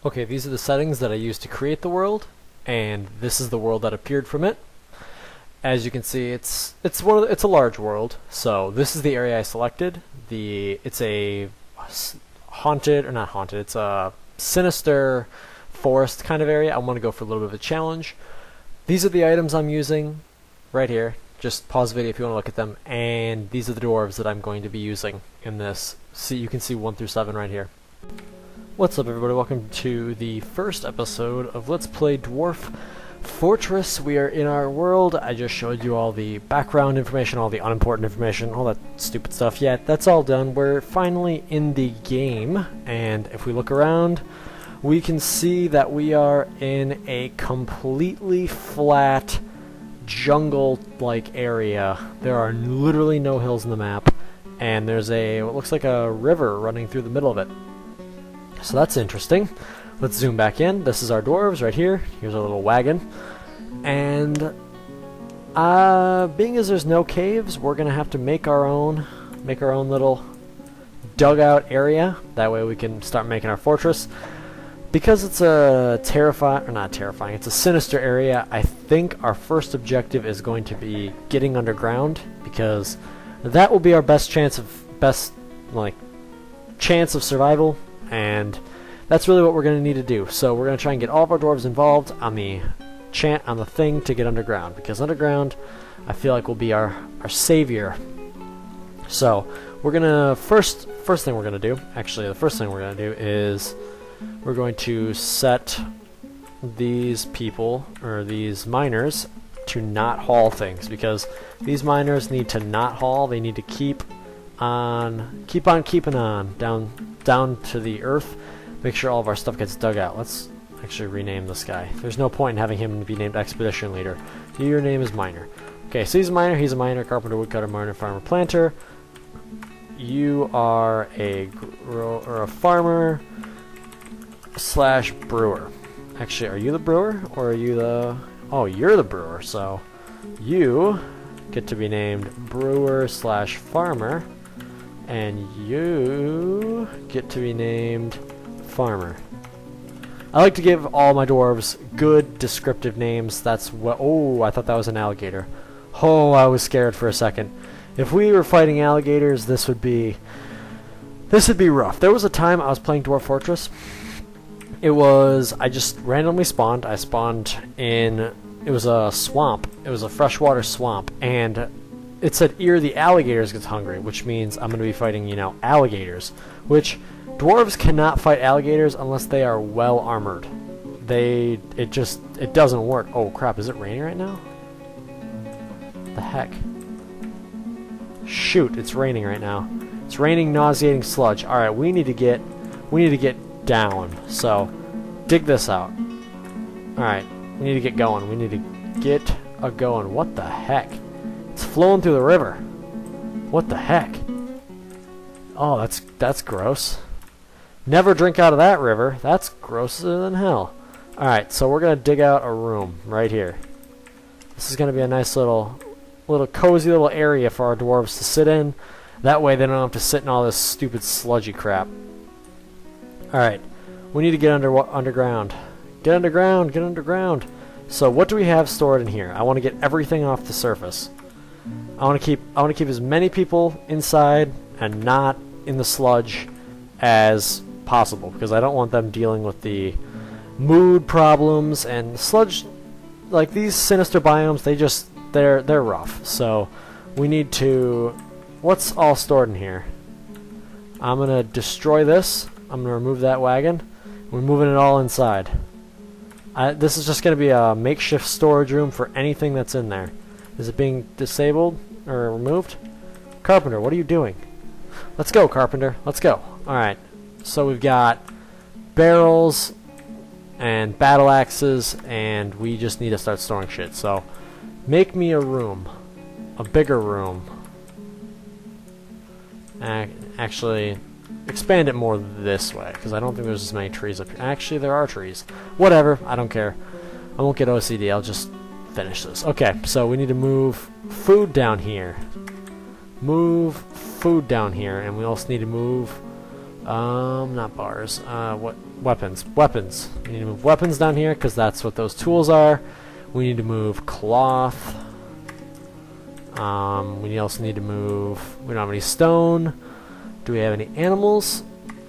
Okay, these are the settings that I used to create the world, and this is the world that appeared from it. As you can see, it's a large world. So this is the area I selected. It's a haunted, or not haunted. It's a sinister forest kind of area. I want to go for a little bit of a challenge. These are the items I'm using right here. Just pause the video if you want to look at them. And these are the dwarves that I'm going to be using in this. See, you can see 1 through 7 right here. What's up, everybody? Welcome to the first episode of Let's Play Dwarf Fortress. We are in our world. I just showed you all the background information, all the unimportant information, all that stupid stuff. Yeah, that's all done. We're finally in the game, and if we look around, we can see that we are in a completely flat jungle-like area. There are literally no hills in the map, and there's what looks like a river running through the middle of it. So that's interesting. Let's zoom back in. This is our dwarves right here. Here's our little wagon. And being as there's no caves, we're gonna have to make our own little dugout area. That way we can start making our fortress. Because it's a it's a sinister area, I think our first objective is going to be getting underground, because that will be our best chance of survival. And that's really what we're going to need to do. So we're going to try and get all of our dwarves involved on the thing to get underground, because underground, I feel like, will be our savior. So we're gonna the first thing we're gonna do is we're going to set these people, or these miners, to not haul things, because these miners need to not haul. They need to keep on keeping on down to the earth. Make sure all of our stuff gets dug out. Let's actually rename this guy. There's no point in having him be named Expedition Leader. Your name is Miner. Okay, so he's a miner. He's a miner, carpenter, woodcutter, miner, farmer, planter. You are a farmer / brewer. Actually, are you the brewer, or are you the... Oh, you're the brewer, so you get to be named brewer / farmer. And you get to be named farmer. I like to give all my dwarves good descriptive names. That's what... Oh, I thought that was an alligator. Oh, I was scared for a second. If we were fighting alligators, this would be rough. There was a time I was playing Dwarf Fortress. I just randomly spawned. I spawned in... It was a swamp. It was a freshwater swamp, and it said, "Ear the alligators gets hungry," which means I'm going to be fighting, alligators. Which, dwarves cannot fight alligators unless they are well armored. It doesn't work. Oh crap, is it raining right now? The heck? Shoot, it's raining right now. It's raining nauseating sludge. Alright, we need to get down. So, dig this out. Alright, we need to get going. We need to get going. What the heck? It's flowing through the river. What the heck? Oh, that's gross. Never drink out of that river. That's grosser than hell. Alright, so we're going to dig out a room right here. This is going to be a nice little cozy little area for our dwarves to sit in. That way they don't have to sit in all this stupid sludgy crap. Alright, we need to get underground. Get underground, get underground. So what do we have stored in here? I want to get everything off the surface. I want to keep as many people inside and not in the sludge as possible, because I don't want them dealing with the mood problems and sludge. Like, these sinister biomes, they're rough. So we need to... What's all stored in here? I'm gonna destroy this. I'm gonna remove that wagon. We're moving it all inside. This is just gonna be a makeshift storage room for anything that's in there. Is it being disabled or removed? Carpenter, what are you doing? Let's go, Carpenter. Let's go. Alright. So we've got barrels and battle axes, and we just need to start storing shit. So make me a room. A bigger room. Actually, expand it more this way, because I don't think there's as many trees up here. Actually, there are trees. Whatever. I don't care. I won't get OCD. I'll just finish this. Okay, so we need to move food down here. Move food down here, and we also need to move not bars. What Weapons. Weapons. We need to move weapons down here because that's what those tools are. We need to move cloth. We also need to move... We don't have any stone. Do we have any animals?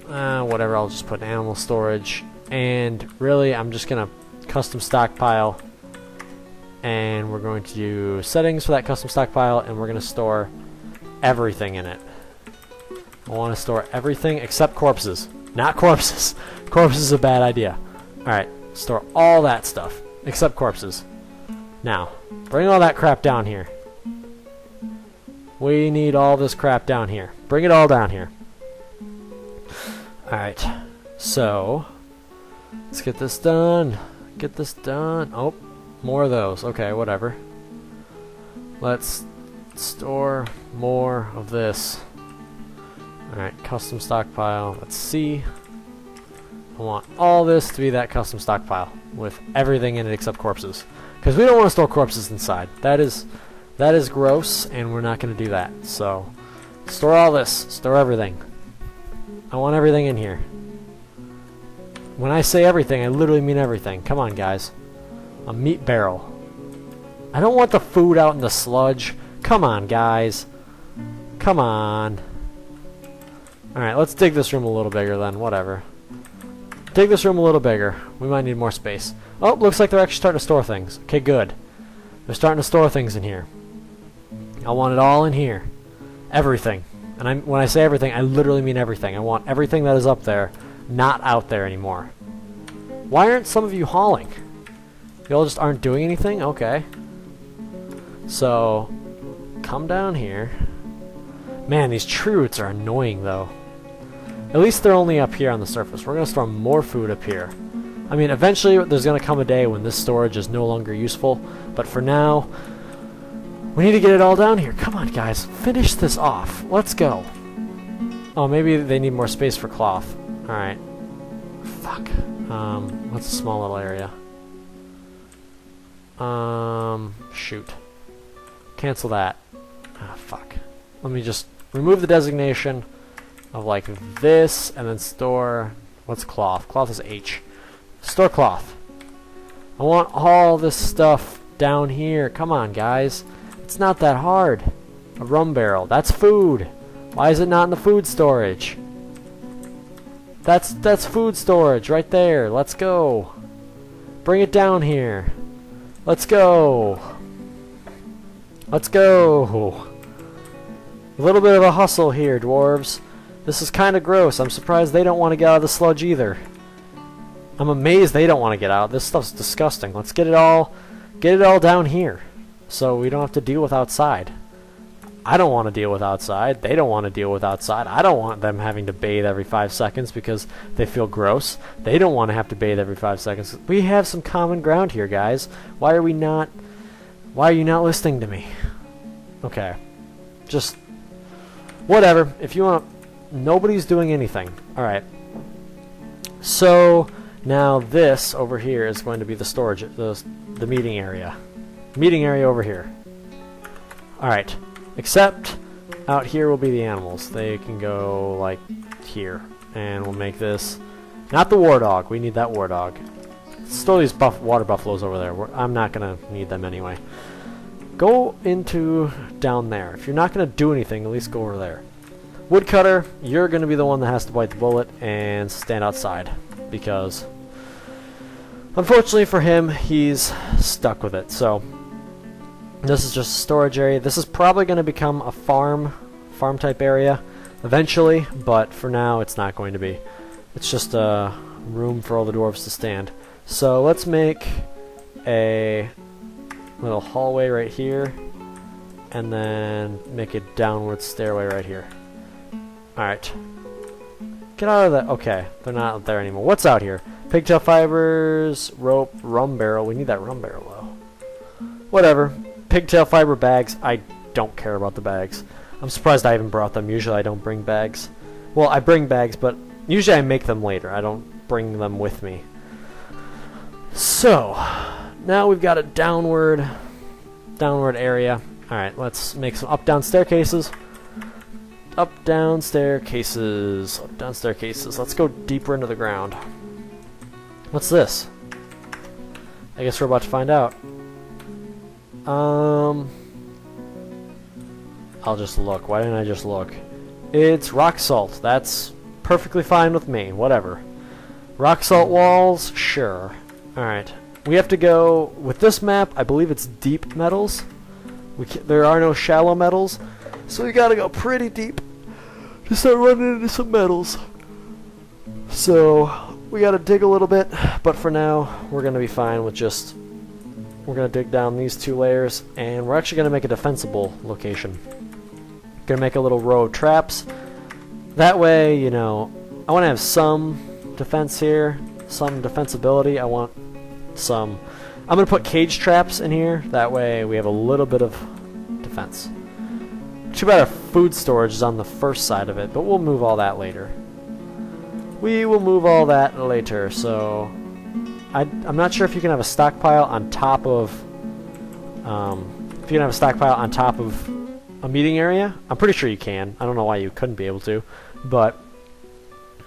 Whatever, I'll just put in animal storage. And really, I'm just going to custom stockpile. And we're going to do settings for that custom stockpile, and we're going to store everything in it. I want to store everything except corpses. Not corpses. Corpses is a bad idea. Alright, store all that stuff except corpses. Now, bring all that crap down here. We need all this crap down here. Bring it all down here. Alright, so let's get this done. Get this done. Oh, more of those. Okay, whatever. Let's store more of this. Alright, custom stockpile. Let's see. I want all this to be that custom stockpile with everything in it except corpses. Because we don't want to store corpses inside. That is gross, and we're not going to do that. So, store all this. Store everything. I want everything in here. When I say everything, I literally mean everything. Come on, guys. A meat barrel. I don't want the food out in the sludge. Come on, guys. Come on. Alright, let's dig this room a little bigger then. Whatever. Dig this room a little bigger. We might need more space. Oh, looks like they're actually starting to store things. Okay, good. They're starting to store things in here. I want it all in here. Everything. And when I say everything, I literally mean everything. I want everything that is up there not out there anymore. Why aren't some of you hauling? Y'all just aren't doing anything? Okay. So, come down here. Man, these tree roots are annoying, though. At least they're only up here on the surface. We're going to store more food up here. I mean, eventually there's going to come a day when this storage is no longer useful. But for now, we need to get it all down here. Come on, guys. Finish this off. Let's go. Oh, maybe they need more space for cloth. Alright. Fuck. What's a small little area? Shoot. Cancel that. Ah, fuck. Let me just remove the designation of like this and then store... What's cloth? Cloth is H. Store cloth. I want all this stuff down here. Come on, guys. It's not that hard. A rum barrel. That's food. Why is it not in the food storage? That's food storage right there. Let's go. Bring it down here. Let's go. Let's go. A little bit of a hustle here, dwarves. This is kind of gross. I'm surprised they don't want to get out of the sludge either. I'm amazed they don't want to get out. This stuff's disgusting. Let's get it all down here, so we don't have to deal with outside. I don't want to deal with outside. They don't want to deal with outside. I don't want them having to bathe every 5 seconds because they feel gross. They don't want to have to bathe every 5 seconds. We have some common ground here, guys. Why are you not listening to me? Okay. Just whatever. If you want, nobody's doing anything. All right. So now this over here is going to be the storage, the meeting area. Meeting area over here. All right. Except out here will be the animals. They can go like here, and we'll make this not the war dog. We need that war dog. Still these water buffaloes over there. I'm not gonna need them anyway. Go into down there. If you're not gonna do anything, at least go over there. Woodcutter, you're gonna be the one that has to bite the bullet and stand outside because unfortunately for him, he's stuck with it. So this is just a storage area. This is probably going to become a farm type area eventually, but for now it's not going to be. It's just a room for all the dwarves to stand. So let's make a little hallway right here, and then make a downward stairway right here. Alright. Get out of that. Okay, they're not there anymore. What's out here? Pigtail fibers, rope, rum barrel. We need that rum barrel though. Whatever. Pigtail fiber bags. I don't care about the bags. I'm surprised I even brought them. Usually I don't bring bags. Well, I bring bags, but usually I make them later. I don't bring them with me. So, now we've got a downward area. Alright, let's make some up-down staircases. Up-down staircases. Up-down staircases. Let's go deeper into the ground. What's this? I guess we're about to find out. I'll just look. Why didn't I just look? It's rock salt. That's perfectly fine with me. Whatever. Rock salt walls? Sure. Alright. We have to go... With this map, I believe it's deep metals. There are no shallow metals. So we gotta go pretty deep to start running into some metals. So, we gotta dig a little bit. But for now, we're gonna be fine with just... We're gonna dig down these 2 layers. And we're actually gonna make a defensible location. Gonna make a little row of traps. That way, you know, I want to have some defense here, some defensibility. I want some... I'm gonna put cage traps in here. That way we have a little bit of defense. Too bad our food storage is on the first side of it, but we'll move all that later. We will move all that later, so... I'm not sure if you can have a stockpile on top of... if you can have a stockpile on top of a meeting area. I'm pretty sure you can. I don't know why you couldn't be able to, but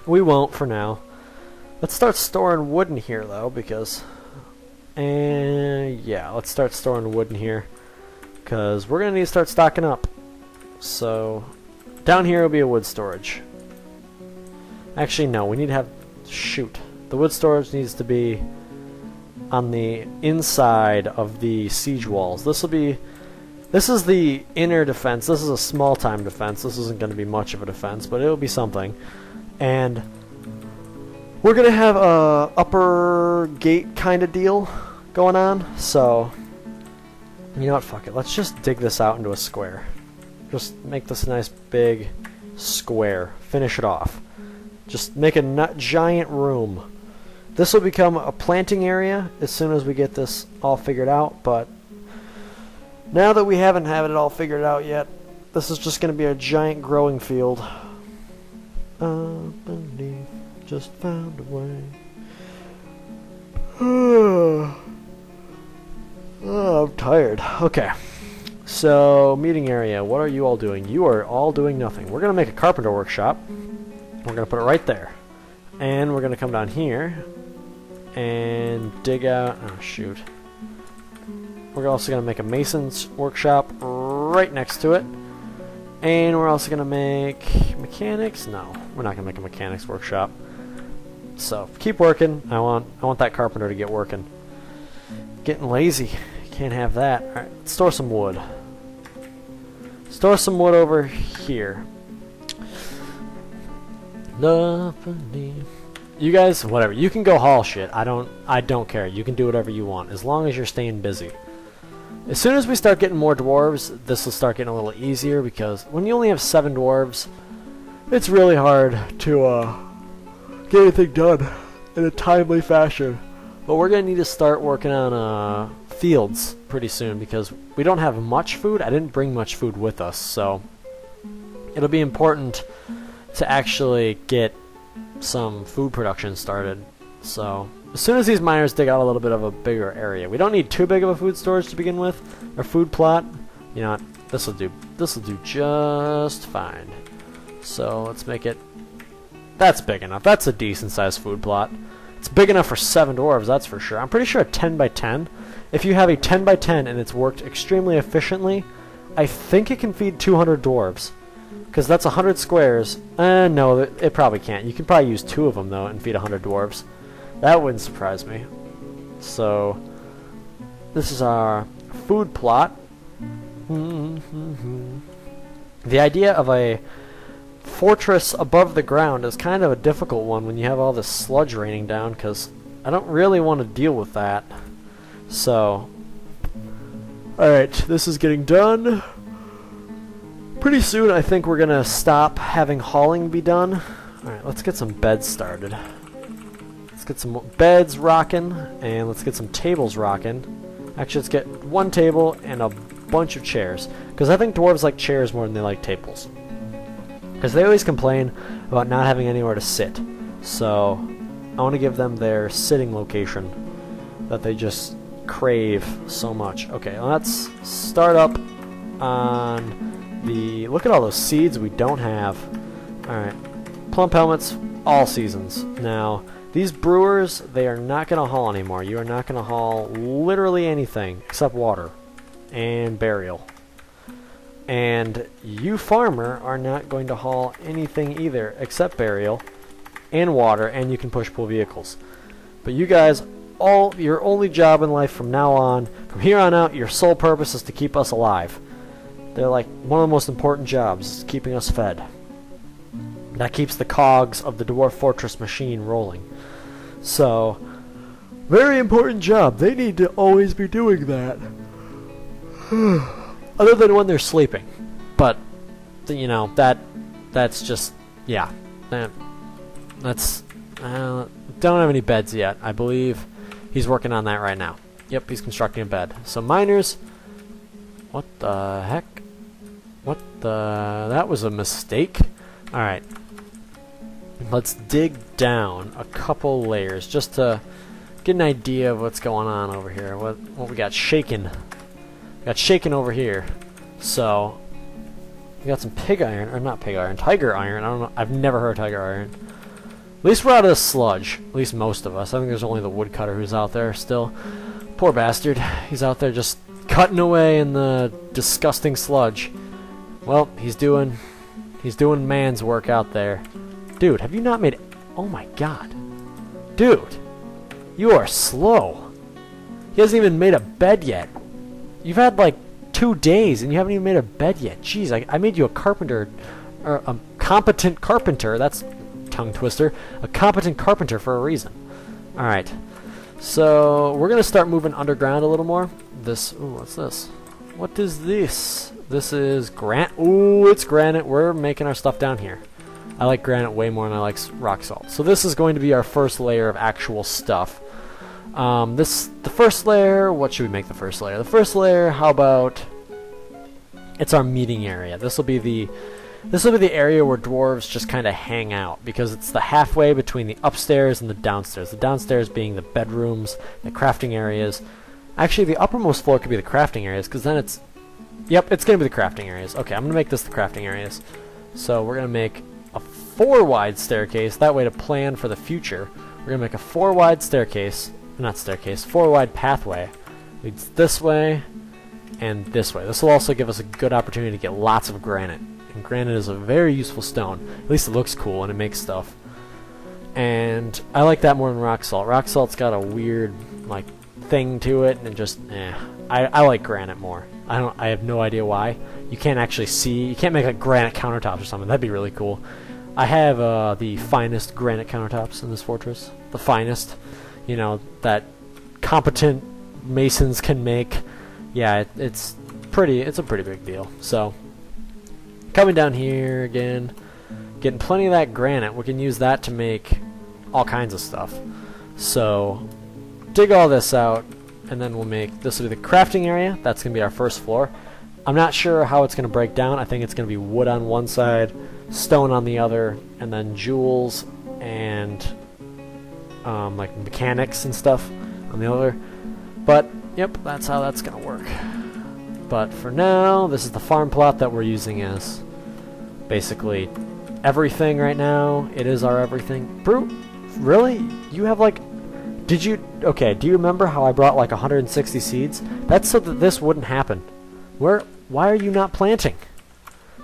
we won't for now. Let's start storing wood in here though, because yeah, let's start storing wood in here because we're gonna need to start stocking up. So down here will be a wood storage. Actually no, we need to have... shoot, the wood storage needs to be on the inside of the siege walls. This is the inner defense. This is a small-time defense. This isn't going to be much of a defense, but it'll be something. And we're going to have a upper gate kind of deal going on. So, you know what? Fuck it. Let's just dig this out into a square. Just make this a nice big square. Finish it off. Just make a giant room. This will become a planting area as soon as we get this all figured out, but now that we haven't had it all figured out yet, this is just going to be a giant growing field. Underneath, just found a way. Oh, I'm tired. Okay. So, meeting area. What are you all doing? You are all doing nothing. We're going to make a carpenter workshop. We're going to put it right there. And we're going to come down here and dig out... Oh, shoot. We're also going to make a mason's workshop right next to it. And we're also going to make mechanics. No, we're not going to make a mechanics workshop. So, keep working. I want that carpenter to get working. Getting lazy. Can't have that. Alright, let's store some wood. Store some wood over here. You guys, whatever. You can go haul shit. I don't care. You can do whatever you want as long as you're staying busy. As soon as we start getting more dwarves, this will start getting a little easier because when you only have 7 dwarves, it's really hard to get anything done in a timely fashion. But we're gonna need to start working on fields pretty soon because we don't have much food. I didn't bring much food with us, so it'll be important to actually get some food production started. So as soon as these miners dig out a little bit of a bigger area, we don't need too big of a food storage to begin with, or food plot. You know what? This will do just fine. So let's make it. That's big enough. That's a decent sized food plot. It's big enough for 7 dwarves, that's for sure. I'm pretty sure a 10 by 10. If you have a 10 by 10 and it's worked extremely efficiently, I think it can feed 200 dwarves. Because that's 100 squares. No, it probably can't. You can probably use 2 of them, though, and feed 100 dwarves. That wouldn't surprise me. So, this is our food plot. The idea of a fortress above the ground is kind of a difficult one when you have all this sludge raining down, because I don't really want to deal with that. So, alright, this is getting done. Pretty soon I think we're gonna stop having hauling be done. Alright, let's get some beds started. Let's get some beds rocking, and let's get some tables rocking. Actually, let's get 1 table and a bunch of chairs, because I think dwarves like chairs more than they like tables. Because they always complain about not having anywhere to sit. So, I want to give them their sitting location that they just crave so much. Okay, let's start up on the... Look at all those seeds we don't have. Alright. Plump helmets, all seasons. Now, These brewers, they are not going to haul anymore. You are not going to haul literally anything except water and burial. And you farmer are not going to haul anything either except burial and water, and you can push pull vehicles. But you guys, your only job in life from now on, from here on out, your sole purpose is to keep us alive. They're like one of the most important jobs, is keeping us fed. That keeps the cogs of the Dwarf Fortress machine rolling. So, very important job. They need to always be doing that. Other than when they're sleeping. But, you know, that's just, yeah. That's, don't have any beds yet. I believe he's working on that right now. Yep, he's constructing a bed. So miners, what the heck? That was a mistake. Alright. Let's dig down a couple layers just to get an idea of what's going on over here. What we got shaken. We got shaken over here. So we got some pig iron, or not pig iron, tiger iron. I don't know. I've never heard of tiger iron. At least we're out of the sludge. At least most of us. I think there's only the woodcutter who's out there still. Poor bastard. He's out there just cutting away in the disgusting sludge. Well, he's doing man's work out there. Dude, have you not made... Oh my god. Dude, you are slow. He hasn't even made a bed yet. You've had like 2 days and you haven't even made a bed yet. Jeez, I made you a carpenter, or a competent carpenter. That's tongue twister. A competent carpenter for a reason. Alright. So, we're going to start moving underground a little more. Ooh, what's this? What is this? This is granite. Ooh, it's granite. We're making our stuff down here. I like granite way more than I like rock salt. So this is going to be our first layer of actual stuff. The first layer, what should we make the first layer? The first layer, how about, it's our meeting area. This will be the area where dwarves just kind of hang out, because it's the halfway between the upstairs and the downstairs. The downstairs being the bedrooms, the crafting areas. Actually, the uppermost floor could be the crafting areas, because then it's... Yep, it's going to be the crafting areas. Okay, I'm going to make this the crafting areas. So we're going to make a 4-wide staircase. That way to plan for the future. We're going to make a 4-wide staircase. Not staircase, 4-wide pathway. Leads this way and this way. This will also give us a good opportunity to get lots of granite. And granite is a very useful stone. At least it looks cool and it makes stuff. And I like that more than rock salt. Rock salt's got a weird, like, thing to it, and just, I like granite more. I have no idea why. You can't actually see, you can't make like granite countertops or something. That'd be really cool. I have the finest granite countertops in this fortress. The finest, you know, that competent masons can make. Yeah, it's a pretty big deal. So, coming down here again, getting plenty of that granite. We can use that to make all kinds of stuff. So, dig all this out, and then we'll make, this will be the crafting area. That's going to be our first floor. I'm not sure how it's going to break down. I think it's going to be wood on one side, stone on the other, and then jewels and like mechanics and stuff on the other. But, yep, that's how that's going to work. But for now, this is the farm plot that we're using as basically everything right now. It is our everything. Brew, really? You have like... Did you... Okay, do you remember how I brought like 160 seeds? That's so that this wouldn't happen. Why are you not planting?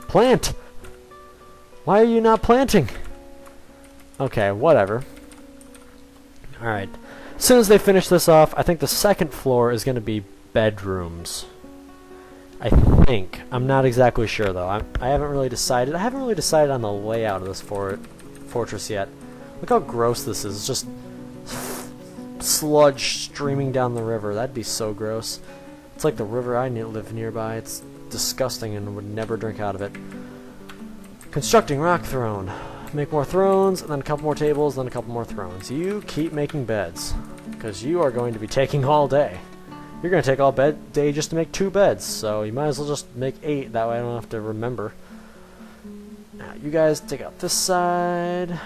Plant! Why are you not planting? Okay, whatever. Alright. As soon as they finish this off, I think the second floor is going to be bedrooms. I think. I'm not exactly sure, though. I haven't really decided. I haven't really decided on the layout of this fortress yet. Look how gross this is. It's just sludge streaming down the river. That'd be so gross. It's like the river I live nearby. It's disgusting and would never drink out of it. Constructing rock throne. Make more thrones, and then a couple more tables, then a couple more thrones. You keep making beds, because you are going to be taking all day. You're going to take all day just to make 2 beds, so you might as well just make 8. That way I don't have to remember. Now, you guys dig out this side.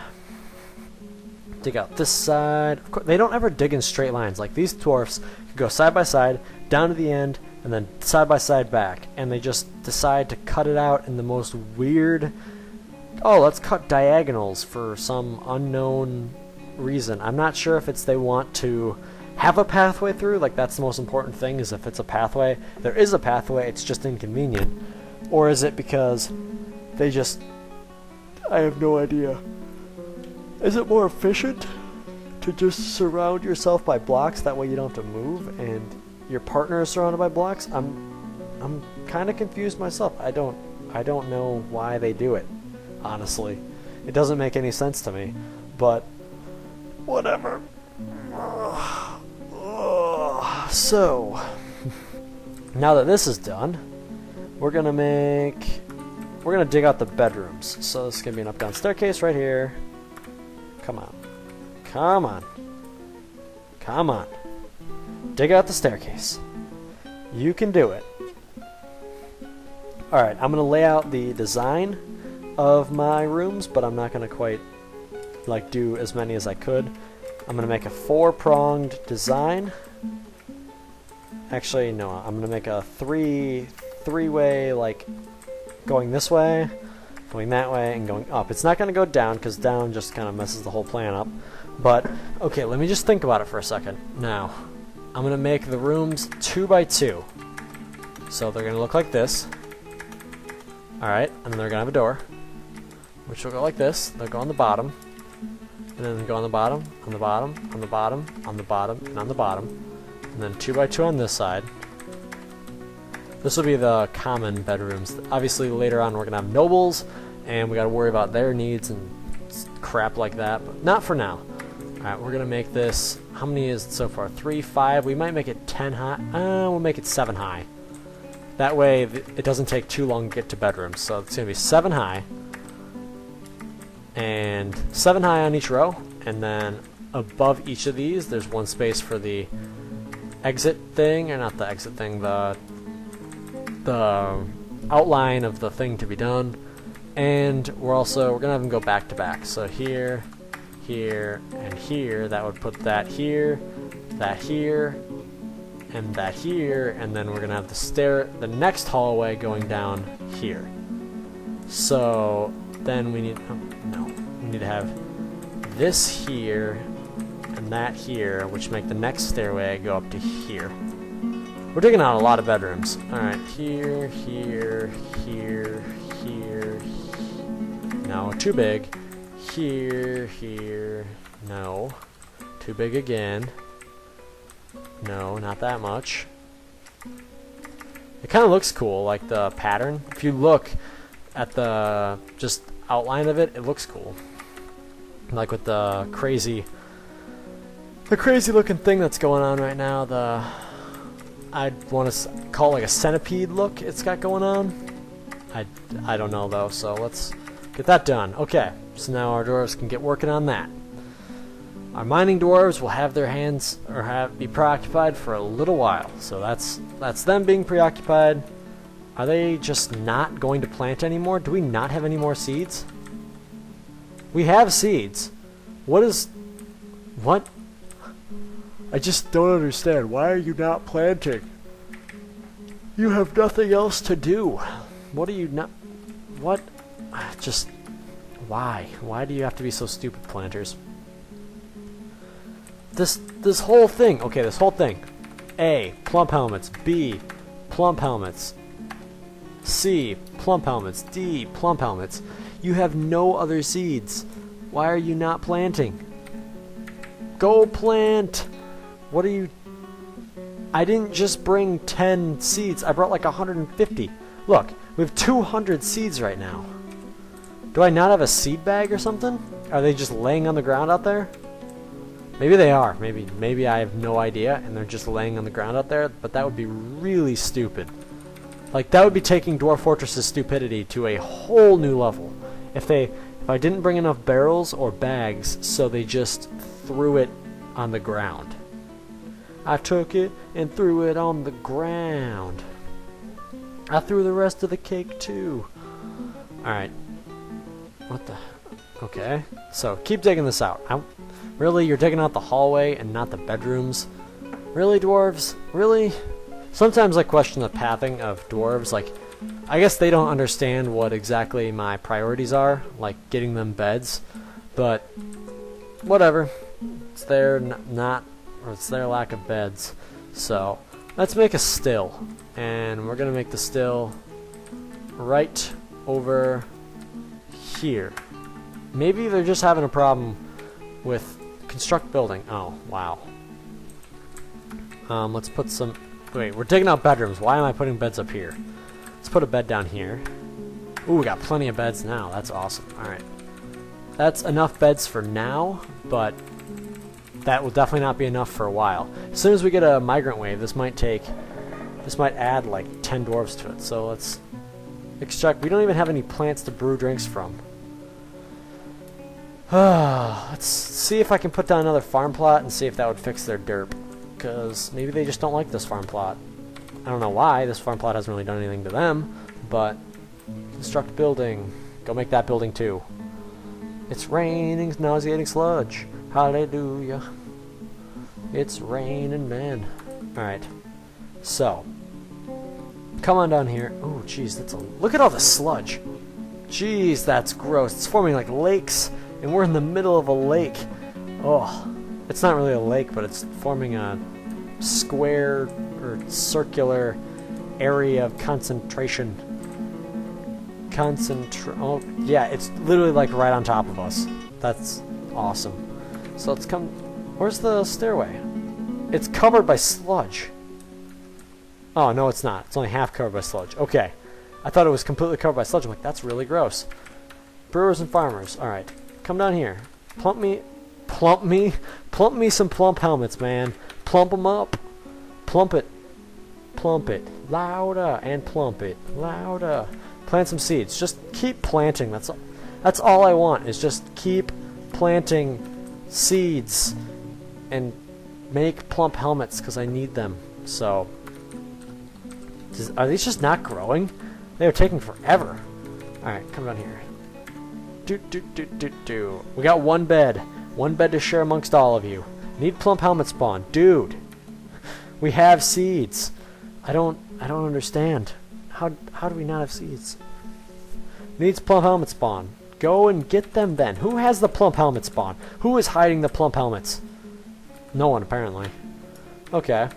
Dig out this side. Of course, they don't ever dig in straight lines. Like, these dwarfs can go side by side, down to the end, and then side by side back. And they just decide to cut it out in the most weird... Oh, let's cut diagonals for some unknown reason. I'm not sure if it's they want to have a pathway through, like that's the most important thing, is if it's a pathway. There is a pathway, it's just inconvenient. Or is it because they just... I have no idea. Is it more efficient to just surround yourself by blocks, that way you don't have to move, and your partner is surrounded by blocks? I'm kind of confused myself. I don't know why they do it, honestly. It doesn't make any sense to me, but whatever. So, now that this is done, we're gonna dig out the bedrooms. So this is gonna be an up-down staircase right here. Come on. Come on. Come on. Dig out the staircase. You can do it. Alright, I'm gonna lay out the design of my rooms, but I'm not gonna quite like do as many as I could. I'm gonna make a 4-pronged design. Actually, no, I'm gonna make a three-way, like going this way, going that way, and going up. It's not gonna go down, because down just kind of messes the whole plan up. But okay, let me just think about it for a second. Now, I'm gonna make the rooms 2 by 2. So they're gonna look like this. Alright, and then they're gonna have a door, which will go like this. They'll go on the bottom, and then they go on the bottom, on the bottom, on the bottom, on the bottom, and on the bottom. And then 2 by 2 on this side. This will be the common bedrooms. Obviously later on we're gonna have nobles, and we gotta worry about their needs and crap like that, but not for now. Alright, we're gonna make this, how many is it so far? 3, 5, we might make it 10 high, we'll make it 7 high. That way it doesn't take too long to get to bedrooms. So it's gonna be 7 high, and 7 high on each row, and then above each of these there's one space for the exit thing, or not the exit thing, the outline of the thing to be done. And we're gonna have them go back to back. So here, here, and here. That would put that here, and that here, and then we're gonna have the next hallway going down here. So then we need to have this here and that here, which make the next stairway go up to here. We're digging out a lot of bedrooms. Alright, here, here, here, here. No, too big. Here, here. No. Too big again. No, not that much. It kind of looks cool, like the pattern. If you look at the just outline of it, it looks cool. Like with the crazy looking thing that's going on right now, I'd want to call it like a centipede look it's got going on. I don't know though, so let's get that done. Okay, so now our dwarves can get working on that. Our mining dwarves will have their hands, or be preoccupied for a little while. So that's them being preoccupied. Are they just not going to plant anymore? Do we not have any more seeds? We have seeds. What? I just don't understand. Why are you not planting? You have nothing else to do. What are you not... What? Just... Why? Why do you have to be so stupid, planters? This whole thing... Okay, this whole thing. A. Plump helmets. B. Plump helmets. C. Plump helmets. D. Plump helmets. You have no other seeds. Why are you not planting? Go plant! What are you... I didn't just bring 10 seeds. I brought like 150. Look, we have 200 seeds right now. Do I not have a seed bag or something? Are they just laying on the ground out there? Maybe they are. Maybe I have no idea and they're just laying on the ground out there, but that would be really stupid. Like, that would be taking Dwarf Fortress's stupidity to a whole new level. If I didn't bring enough barrels or bags, so they just threw it on the ground. I took it and threw it on the ground. I threw the rest of the cake too. Alright. What the... Okay. So, keep digging this out. Really? You're digging out the hallway and not the bedrooms? Really, dwarves? Really? Sometimes I question the pathing of dwarves. Like, I guess they don't understand what exactly my priorities are, like getting them beds. But, whatever. It's their it's their lack of beds. So let's make a still, and we're gonna make the still right over here. Maybe they're just having a problem with construct building. Oh, wow. Let's put some... Wait, we're digging out bedrooms. Why am I putting beds up here? Let's put a bed down here. Ooh, we got plenty of beds now. That's awesome. Alright. That's enough beds for now, but that will definitely not be enough for a while. As soon as we get a migrant wave, this might add like 10 dwarves to it. So let's extract... We don't even have any plants to brew drinks from. Let's see if I can put down another farm plot and see if that would fix their derp. Because maybe they just don't like this farm plot. I don't know why. This farm plot hasn't really done anything to them, but construct building. Go make that building too. It's raining nauseating sludge. Hallelujah. It's raining, man. Alright. So. Come on down here. Oh, jeez, that's a... Look at all the sludge. Jeez, that's gross. It's forming like lakes. And we're in the middle of a lake. Oh, it's not really a lake, but it's forming a square or circular area of concentration. Oh, yeah, it's literally like right on top of us. That's awesome. So let's come... Where's the stairway? It's covered by sludge. Oh, no, it's not. It's only half covered by sludge. Okay. I thought it was completely covered by sludge. I'm like, that's really gross. Brewers and farmers. Alright. Come down here. Plump me some plump helmets, man. Plump them up. Plump it. Plump it. Louder. And plump it. Louder. Plant some seeds. Just keep planting. That's all I want, is just keep planting seeds and make plump helmets, because I need them. So, are these just not growing? They are taking forever. Alright, come down here. We got one bed. One bed to share amongst all of you. Need plump helmet spawn. Dude. We have seeds. I don't understand. How do we not have seeds? Needs plump helmet spawn. Go and get them then. Who has the plump helmet spawn? Who is hiding the plump helmets? No one, apparently. Okay.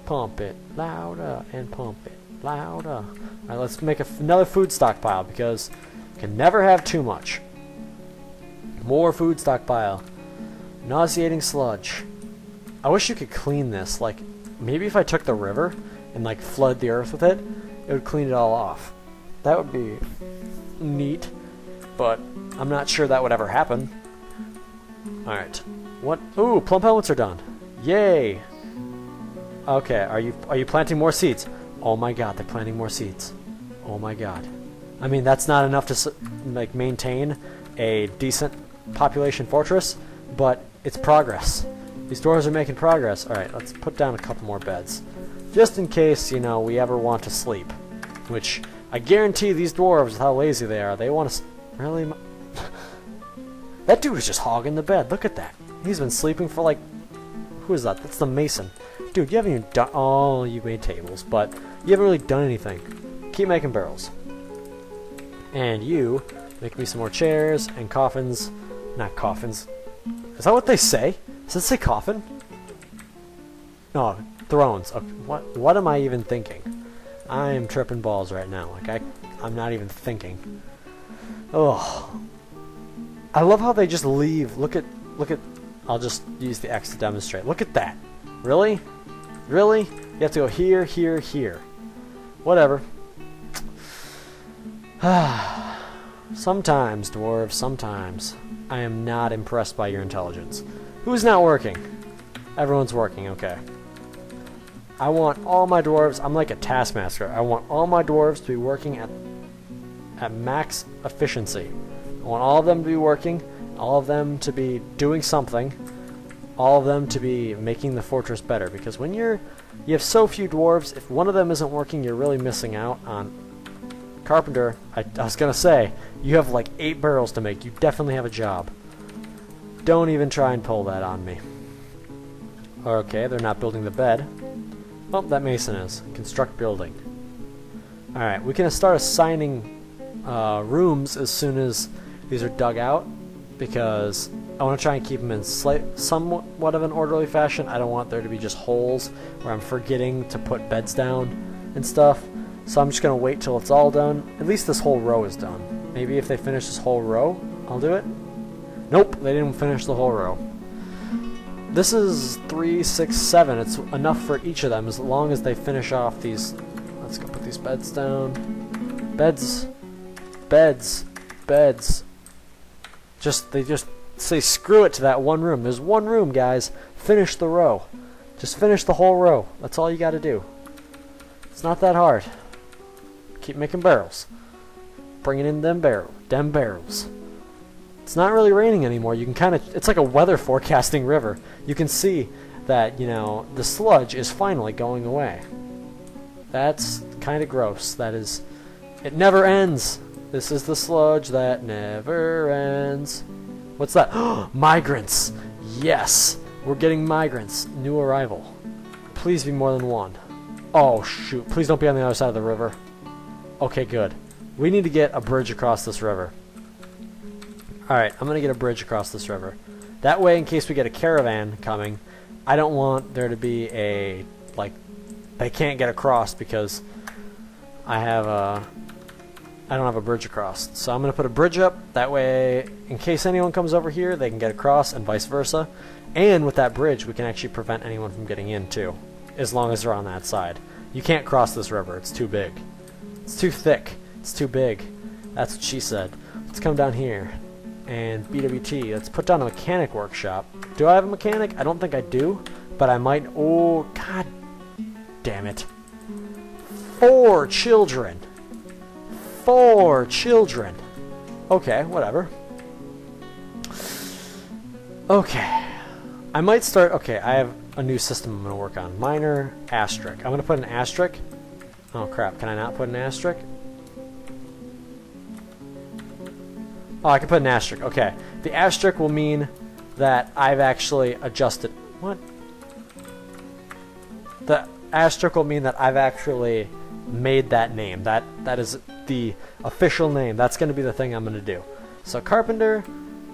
Pump it louder and pump it louder. Alright, let's make another food stockpile, because can never have too much. More food stockpile. Nauseating sludge. I wish you could clean this. Like, maybe if I took the river and like flood the earth with it, it would clean it all off. That would be neat, but I'm not sure that would ever happen. Alright. What? Ooh, plump helmets are done. Yay! Okay, are you planting more seeds? Oh my god, they're planting more seeds. Oh my god. I mean, that's not enough to like maintain a decent population fortress, but it's progress. These dwarves are making progress. Alright, let's put down a couple more beds. Just in case, you know, we ever want to sleep. Which, I guarantee these dwarves, with how lazy they are, they want to... Really? That dude is just hogging the bed. Look at that. He's been sleeping for like... Who is that? That's the mason. Dude, you haven't even done... Oh, you made tables, but you haven't really done anything. Keep making barrels. And you make me some more chairs and coffins. Not coffins. Is that what they say? Does it say coffin? No, thrones. Okay, what am I even thinking? I'm tripping balls right now. Like I'm not even thinking. Oh, I love how they just leave. Look at. I'll just use the X to demonstrate. Look at that. Really? Really? You have to go here, here, here. Whatever. Sometimes, dwarves, sometimes. I am not impressed by your intelligence. Who's not working? Everyone's working, okay. I want all my dwarves, I'm like a taskmaster. I want all my dwarves to be working at max efficiency. I want all of them to be working, all of them to be doing something, all of them to be making the fortress better. Because when you have so few dwarves, if one of them isn't working, you're really missing out on... Carpenter, I was gonna say, you have like 8 barrels to make. You definitely have a job. Don't even try and pull that on me. Okay, they're not building the bed. Oh, that mason is. Construct building. Alright, we can start assigning rooms as soon as these are dug out, because I want to try and keep them in somewhat of an orderly fashion. I don't want there to be just holes where I'm forgetting to put beds down and stuff. So I'm just going to wait till it's all done. At least this whole row is done. Maybe if they finish this whole row, I'll do it. Nope, they didn't finish the whole row. This is 3, 6, 7. It's enough for each of them as long as they finish off these. Let's go put these beds down. Beds. Beds. Beds. They just say screw it to that one room. There's one room, guys. Finish the row. Just finish the whole row. That's all you got to do. It's not that hard. Keep making barrels. Bringing in them barrels. It's not really raining anymore. You can kind of, it's like a weather forecasting river. You can see that, you know, the sludge is finally going away. That's kind of gross. That is, it never ends. This is the sludge that never ends. What's that? Migrants. Yes, we're getting migrants. New arrival. Please be more than one. Oh shoot, please don't be on the other side of the river. Okay, good. We need to get a bridge across this river. Alright, I'm going to get a bridge across this river. That way, in case we get a caravan coming, I don't want there to be a, like, they can't get across because I don't have a bridge across. So I'm going to put a bridge up. That way, in case anyone comes over here, they can get across and vice versa. And with that bridge, we can actually prevent anyone from getting in, too. As long as they're on that side. You can't cross this river. It's too big. It's too thick. It's too big. That's what she said. Let's come down here. And BWT. Let's put down a mechanic workshop. Do I have a mechanic? I don't think I do. But I might... Oh, god damn it. 4 children. 4 children. Okay, whatever. Okay. I might start... Okay, I have a new system I'm going to work on. Minor asterisk. I'm going to put an asterisk. Oh, crap. Can I not put an asterisk? Oh, I can put an asterisk. Okay. The asterisk will mean that I've actually adjusted... What? The asterisk will mean that I've actually made that name. That is the official name. That's going to be the thing I'm going to do. So, carpenter,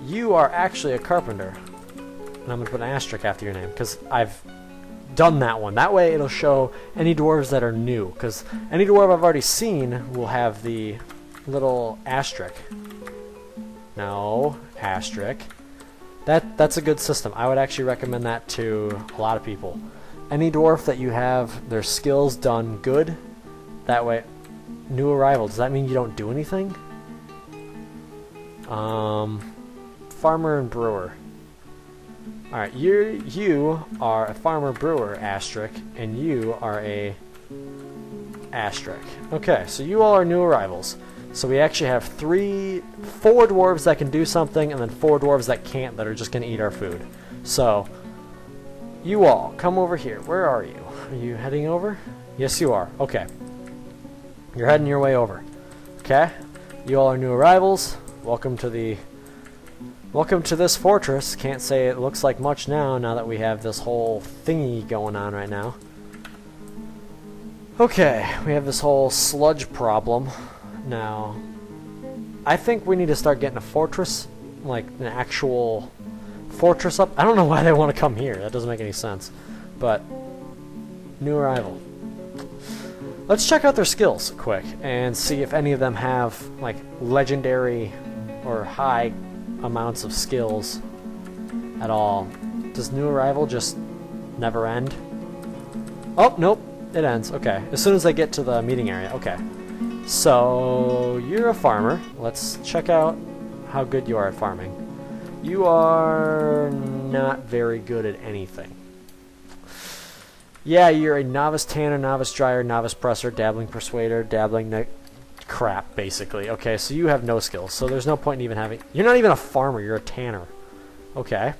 you are actually a carpenter. And I'm going to put an asterisk after your name, because I've done that one. That way it'll show any dwarves that are new, because any dwarf I've already seen will have the little asterisk. No, asterisk. That's a good system. I would actually recommend that to a lot of people. Any dwarf that you have their skills done good, that way, new arrival. Does that mean you don't do anything? Farmer and brewer. Alright, you are a farmer brewer, asterisk, and you are a asterisk. Okay, so you all are new arrivals. So we actually have 4 dwarves that can do something, and then 4 dwarves that can't, that are just going to eat our food. So, you all, come over here. Where are you? Are you heading over? Yes, you are. Okay. You're heading your way over. Okay? You all are new arrivals. Welcome to this fortress. Can't say it looks like much now that we have this whole thingy going on right now. Okay, we have this whole sludge problem. Now, I think we need to start getting a fortress, like an actual fortress up. I don't know why they want to come here. That doesn't make any sense. But, new arrival. Let's check out their skills quick and see if any of them have, like, legendary or high amounts of skills at all. Does new arrival just never end? Oh, nope. It ends. Okay. As soon as they get to the meeting area. Okay. So, you're a farmer. Let's check out how good you are at farming. You are not very good at anything. Yeah, you're a novice tanner, novice dryer, novice presser, dabbling persuader, dabbling crap, basically. Okay, so you have no skills, so there's no point in even having... You're not even a farmer, you're a tanner. Okay.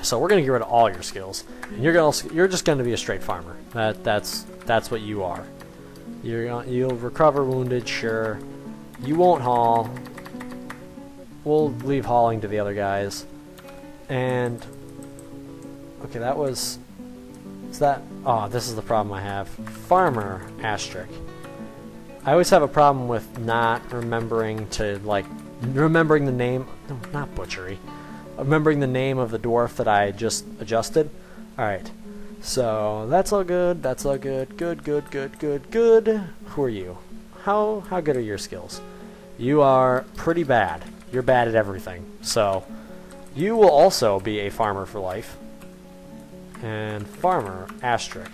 So we're going to get rid of all your skills. And you're just going to be a straight farmer. That's what you are. You'll recover wounded, sure. You won't haul. We'll leave hauling to the other guys. And... Okay, that was... Is that... Oh, this is the problem I have. Farmer, asterisk. I always have a problem with not remembering to, like... Remembering the name... No, not butchery. remembering the name of the dwarf that I just adjusted. Alright. So, that's all good. That's all good. Good, good, good, good, good. Who are you? How good are your skills? You are pretty bad. You're bad at everything. So, you will also be a farmer for life. And farmer, asterisk.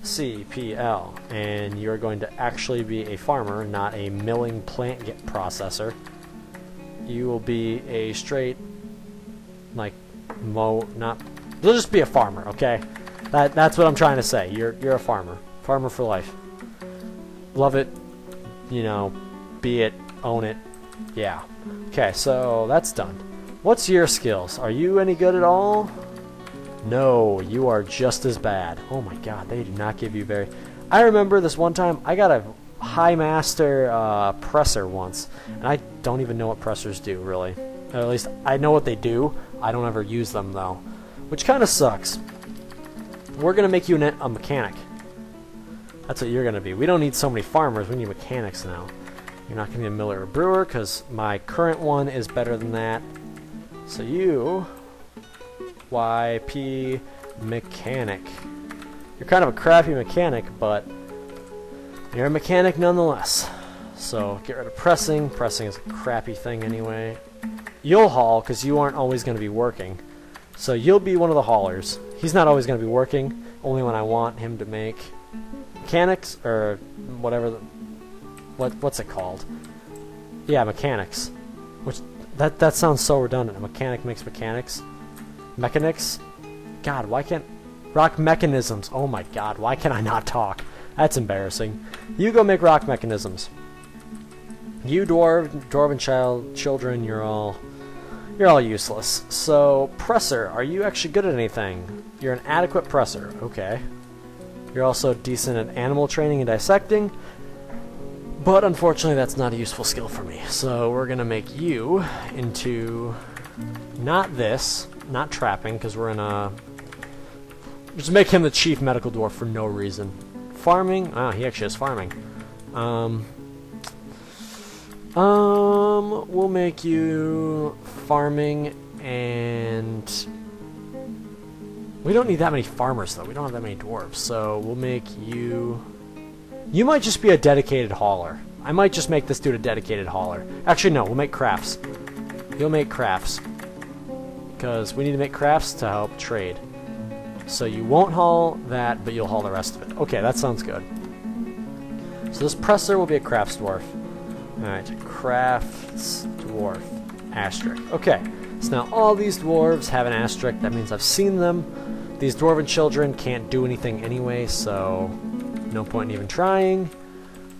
CPL. And you're going to actually be a farmer, not a milling plant processor. You will be a straight, like, not... You'll just be a farmer, okay? That's what I'm trying to say. You're a farmer. Farmer for life. Love it. You know, be it, own it. Yeah. Okay, so that's done. What's your skills? Are you any good at all? No, you are just as bad. Oh my god, they do not give you very... I remember this one time, I got a High Master presser once, and I don't even know what pressers do, really. Or at least, I know what they do. I don't ever use them, though. Which kind of sucks. We're going to make you a mechanic. That's what you're going to be. We don't need so many farmers, we need mechanics now. You're not going to be a miller or brewer, because my current one is better than that. So you... YP mechanic. You're kind of a crappy mechanic, but you're a mechanic nonetheless. So get rid of pressing. Pressing is a crappy thing anyway. You'll haul, because you aren't always going to be working. So you'll be one of the haulers. He's not always going to be working, only when I want him to make mechanics, or whatever. What's it called? Yeah, mechanics. Which, that sounds so redundant. A mechanic makes mechanics. Mechanics? God, why can't... Rock mechanisms. Oh my god, why can I not talk? That's embarrassing. You go make rock mechanisms. You dwarven children, you're all useless. So, presser, are you actually good at anything? You're an adequate presser. Okay. You're also decent at animal training and dissecting. But unfortunately, that's not a useful skill for me. So, we're gonna make you into... Not this. Not trapping, because we're in a... Just make him the chief medical dwarf for no reason. Farming? Oh, he actually is farming. We'll make you farming, and... We don't need that many farmers, though. We don't have that many dwarves, so we'll make you... You might just be a dedicated hauler. I might just make this dude a dedicated hauler. Actually, no, we'll make crafts. You'll make crafts. Because we need to make crafts to help trade. So you won't haul that, but you'll haul the rest of it. Okay, that sounds good. So this presser will be a crafts dwarf. Alright, crafts dwarf. Asterisk. Okay, so now all these dwarves have an asterisk. That means I've seen them. These dwarven children can't do anything anyway, so no point in even trying.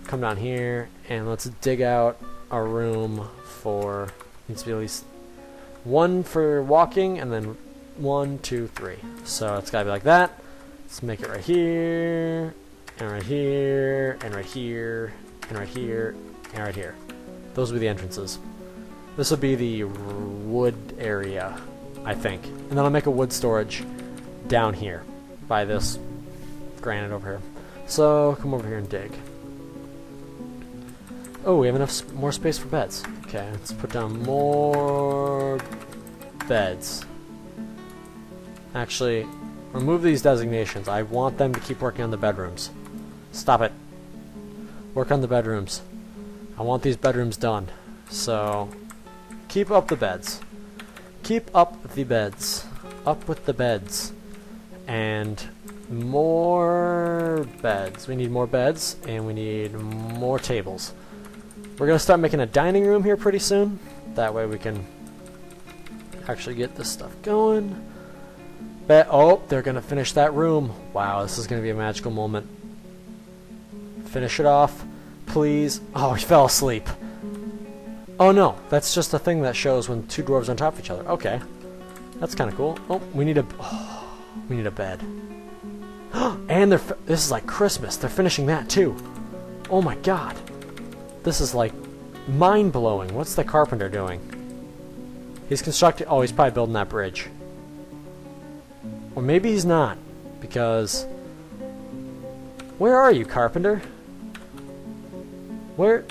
Come down here, and let's dig out a room for... Needs to be at least... one for walking, and then 1, 2, 3. So it's gotta be like that. Let's make it right here, and right here, and right here, and right here, and right here. Those will be the entrances. This will be the wood area, I think. And then I'll make a wood storage down here by this granite over here. So come over here and dig. Oh, we have enough more space for beds. Okay, let's put down more beds. Actually, remove these designations. I want them to keep working on the bedrooms. Stop it. Work on the bedrooms. I want these bedrooms done. So, keep up the beds. Keep up the beds. Up with the beds. And more beds. We need more beds, and we need more tables. We're going to start making a dining room here pretty soon. That way we can actually get this stuff going. Oh, they're going to finish that room. Wow, this is going to be a magical moment. Finish it off, please. Oh, he fell asleep. Oh no, that's just a thing that shows when two dwarves are on top of each other. Okay, that's kind of cool. Oh, we need a bed. And this is like Christmas. They're finishing that too. Oh my god. This is like mind-blowing. What's the carpenter doing? He's constructing... Oh, he's probably building that bridge. Or maybe he's not. Because... Where are you, carpenter? Where...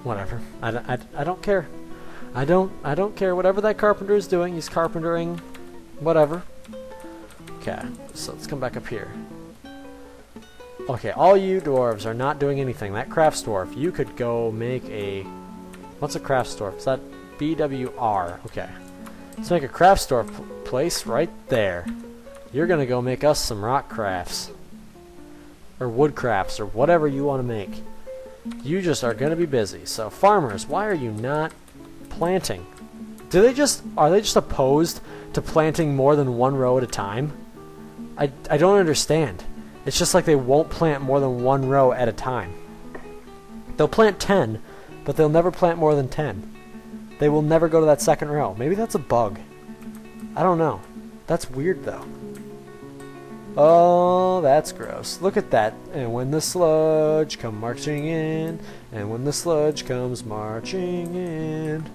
Whatever. I don't care. I don't care whatever that carpenter is doing. He's carpentering whatever. Okay, so let's come back up here. Okay, all you dwarves are not doing anything. That crafts dwarf, you could go make a... What's a crafts dwarf? Is that BWR? Okay. Let's make a crafts dwarf place right there. You're gonna go make us some rock crafts. Or wood crafts, or whatever you want to make. You just are gonna be busy. So farmers, why are you not planting? Are they just opposed to planting more than one row at a time? I don't understand. It's just like they won't plant more than one row at a time. They'll plant 10, but they'll never plant more than 10. They will never go to that second row. Maybe that's a bug. I don't know. That's weird though. Oh, that's gross. Look at that. And when the sludge come marching in, and when the sludge comes marching in.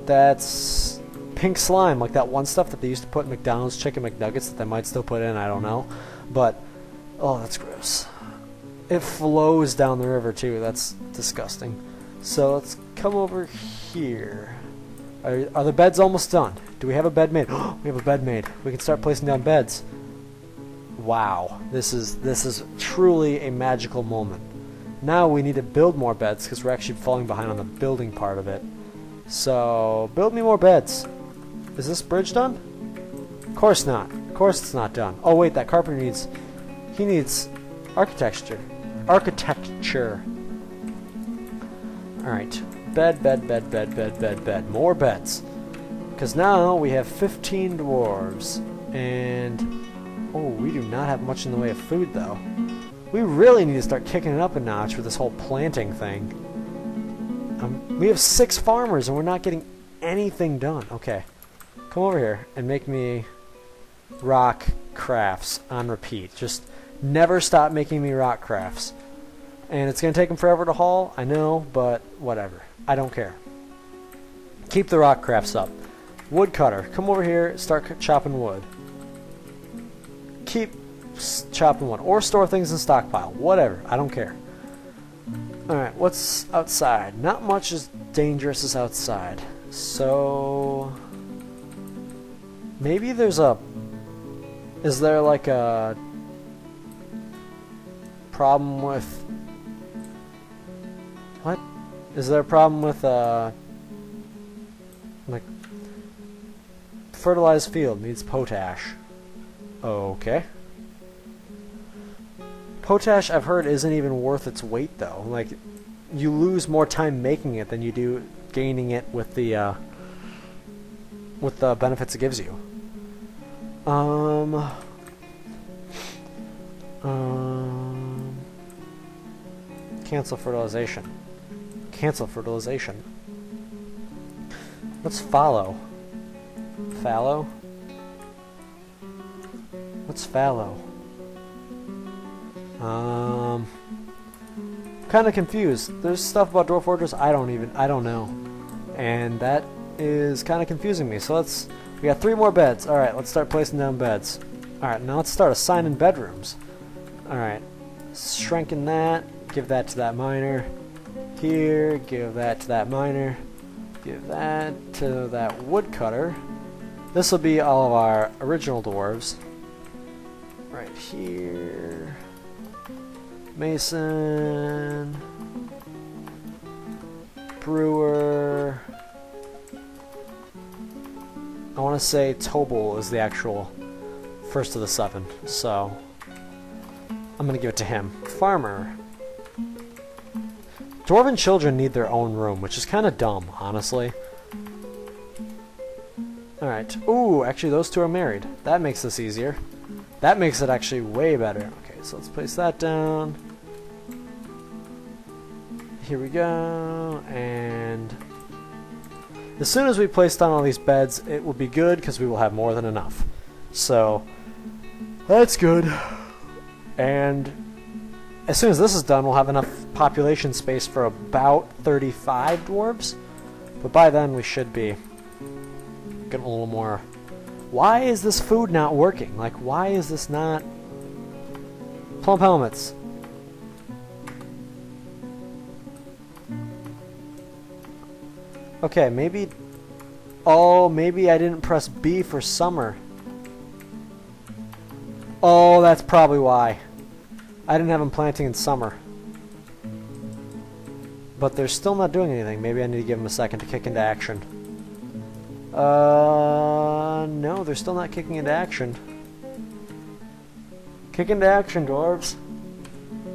That's pink slime, like that one stuff that they used to put in McDonald's chicken McNuggets that they might still put in, I don't know. But, oh, that's gross. It flows down the river too, that's disgusting. So let's come over here. Are the beds almost done? Do we have a bed made? We have a bed made. We can start placing down beds. Wow, this is truly a magical moment. Now we need to build more beds because we're actually falling behind on the building part of it. So, build me more beds. Is this bridge done? Of course not. Of course it's not done. Oh wait, that carpenter needs... He needs architecture. Architecture. Alright. Bed, bed, bed, bed, bed, bed, bed. More beds. Because now we have 15 dwarves. And... Oh, we do not have much in the way of food, though. We really need to start kicking it up a notch with this whole planting thing. We have 6 farmers, and we're not getting anything done. Okay. Come over here and make me rock crafts on repeat. Just never stop making me rock crafts. And it's going to take them forever to haul, I know, but whatever. I don't care. Keep the rock crafts up. Woodcutter, come over here, start chopping wood. Keep chopping wood. Or store things in stockpile. Whatever. I don't care. Alright, what's outside? Not much as dangerous as outside. So... Maybe there's a... Is there like a... problem with... What? Is there a problem with like... Fertilized field needs potash. Okay. Potash, I've heard, isn't even worth its weight, though. Like, you lose more time making it than you do gaining it with the benefits it gives you. Cancel fertilization. Cancel fertilization. Let's follow. Fallow? What's fallow? Kind of confused. There's stuff about Dwarf Fortress I don't know. And that is kind of confusing me. So we got 3 more beds. Alright, let's start placing down beds. Alright, now let's start assigning bedrooms. Alright, shrinking that. Give that to that miner. Here, give that to that miner. Give that to that woodcutter. This will be all of our original dwarves. Right here. Mason. Brewer. I want to say Tobel is the actual first of the 7, so I'm going to give it to him. Farmer. Dwarven children need their own room, which is kind of dumb, honestly. Alright. Ooh, actually those 2 are married. That makes this easier. That makes it actually way better. Okay, so let's place that down. Here we go. And as soon as we place down all these beds, it will be good because we will have more than enough. So, that's good. And as soon as this is done, we'll have enough population space for about 35 dwarves. But by then, we should be getting a little more. Why is this food not working? Like, why is this not... Plump helmets. Okay, maybe... Oh, maybe I didn't press B for summer. Oh, that's probably why. I didn't have them planting in summer. But they're still not doing anything. Maybe I need to give them a second to kick into action. No, they're still not kicking into action. Kick into action, dwarves.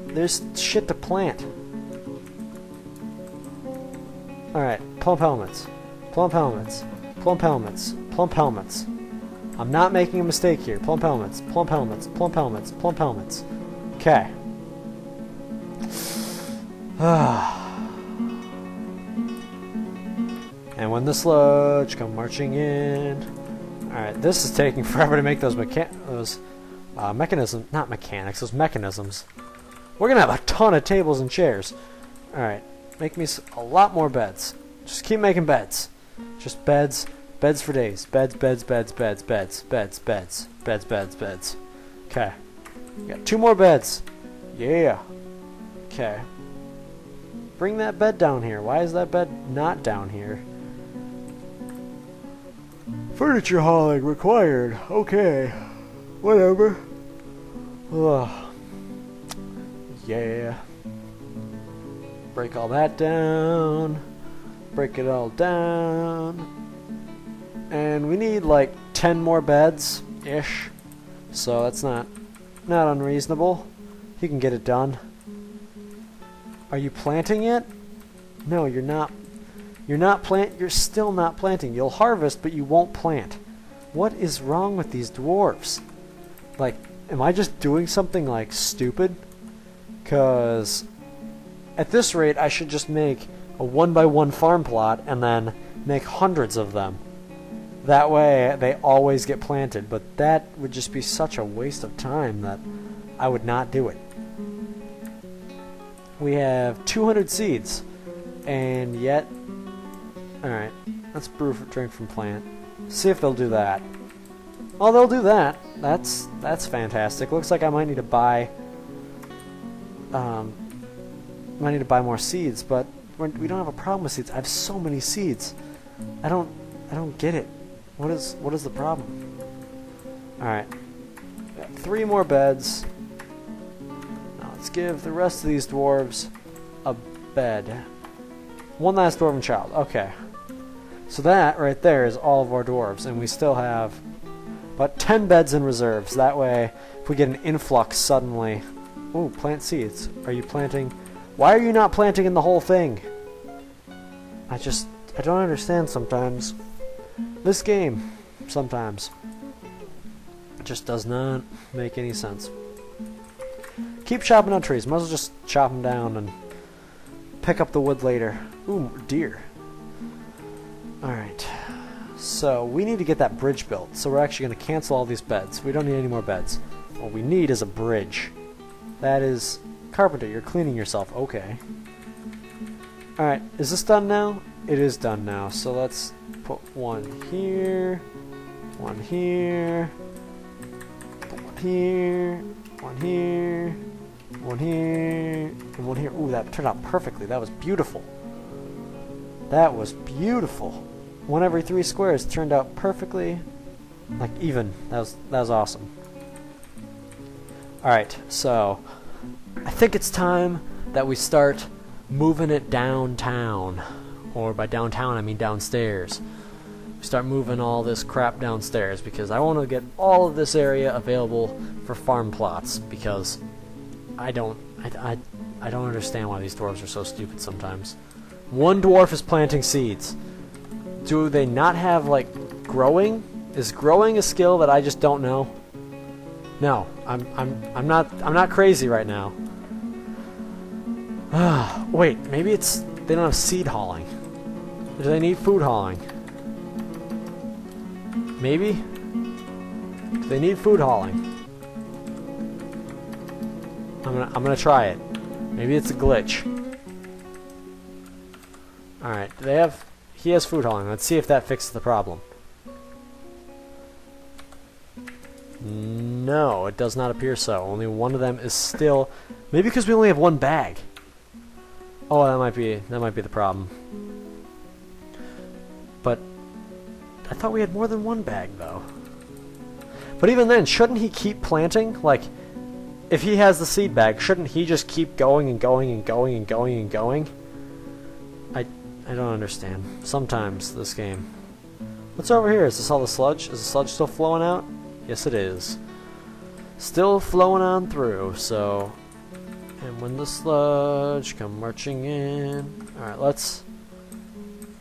There's shit to plant. Alright, plump helmets. Plump helmets. Plump helmets. Plump helmets. I'm not making a mistake here. Plump helmets. Plump helmets. Plump helmets. Plump helmets. Okay. And when the sludge come marching in. Alright, this is taking forever to make those mechanisms. Not mechanics, those mechanisms. We're gonna have a ton of tables and chairs. Alright, make me a lot more beds. Just keep making beds. Just beds. Beds for days. Beds, beds, beds, beds, beds, beds, beds, beds, beds, beds. Okay. Got 2 more beds. Yeah. Okay. Bring that bed down here. Why is that bed not down here? Furniture hauling required. Okay. Whatever. Ugh. Yeah. Break all that down. Break it all down. And we need like 10 more beds-ish. So that's not unreasonable. You can get it done. Are you planting yet? No, you're not. You're still not planting. You'll harvest, but you won't plant. What is wrong with these dwarves? Like, am I just doing something like stupid? 'Cause at this rate, I should just make a 1x1 farm plot and then make hundreds of them. That way, they always get planted. But that would just be such a waste of time that I would not do it. We have 200 seeds, and yet... Alright, let's brew for drink from plant. See if they'll do that. Oh, they'll do that. That's fantastic. Looks like I might need to buy... might need to buy more seeds, but we don't have a problem with seeds. I have so many seeds. I don't get it. What is the problem? Alright. Got 3 more beds. Now let's give the rest of these dwarves a bed. 1 last dwarven child. Okay. So that right there is all of our dwarves, and we still have about 10 beds in reserves. That way, if we get an influx suddenly... Ooh, plant seeds. Are you planting... Why are you not planting in the whole thing? I don't understand sometimes. This game, sometimes, just does not make any sense. Keep chopping down trees. Might as well just chop them down and pick up the wood later. Ooh, deer. Alright. So, we need to get that bridge built. So we're actually going to cancel all these beds. We don't need any more beds. What we need is a bridge. That is... Carpenter, you're cleaning yourself. Okay. Alright, is this done now? It is done now. So let's put 1 here, 1 here, put 1 here, 1 here, 1 here, and 1 here. Ooh, that turned out perfectly. That was beautiful. That was beautiful. 1 every 3 squares turned out perfectly, like even. That was awesome. Alright, so I think it's time that we start moving it downtown. Or by downtown, I mean downstairs. We start moving all this crap downstairs because I want to get all of this area available for farm plots because I don't understand why these dwarves are so stupid sometimes. 1 dwarf is planting seeds. Do they not have, like, growing? Is growing a skill that I just don't know? No, I'm not crazy right now. Wait, maybe it's they don't have seed hauling. Do they need food hauling? Maybe? Do they need food hauling? I'm gonna try it. Maybe it's a glitch. Alright, do they have... He has food hauling. Let's see if that fixes the problem. No, it does not appear so. Only 1 of them is still... Maybe because we only have 1 bag. Oh, that might be the problem. I thought we had more than one bag, though. But even then, shouldn't he keep planting? Like, if he has the seed bag, shouldn't he just keep going and going and going and going and going? I don't understand. Sometimes, this game. What's over here? Is this all the sludge? Is the sludge still flowing out? Yes, it is. Still flowing on through, so... And when the sludge come marching in... Alright, let's...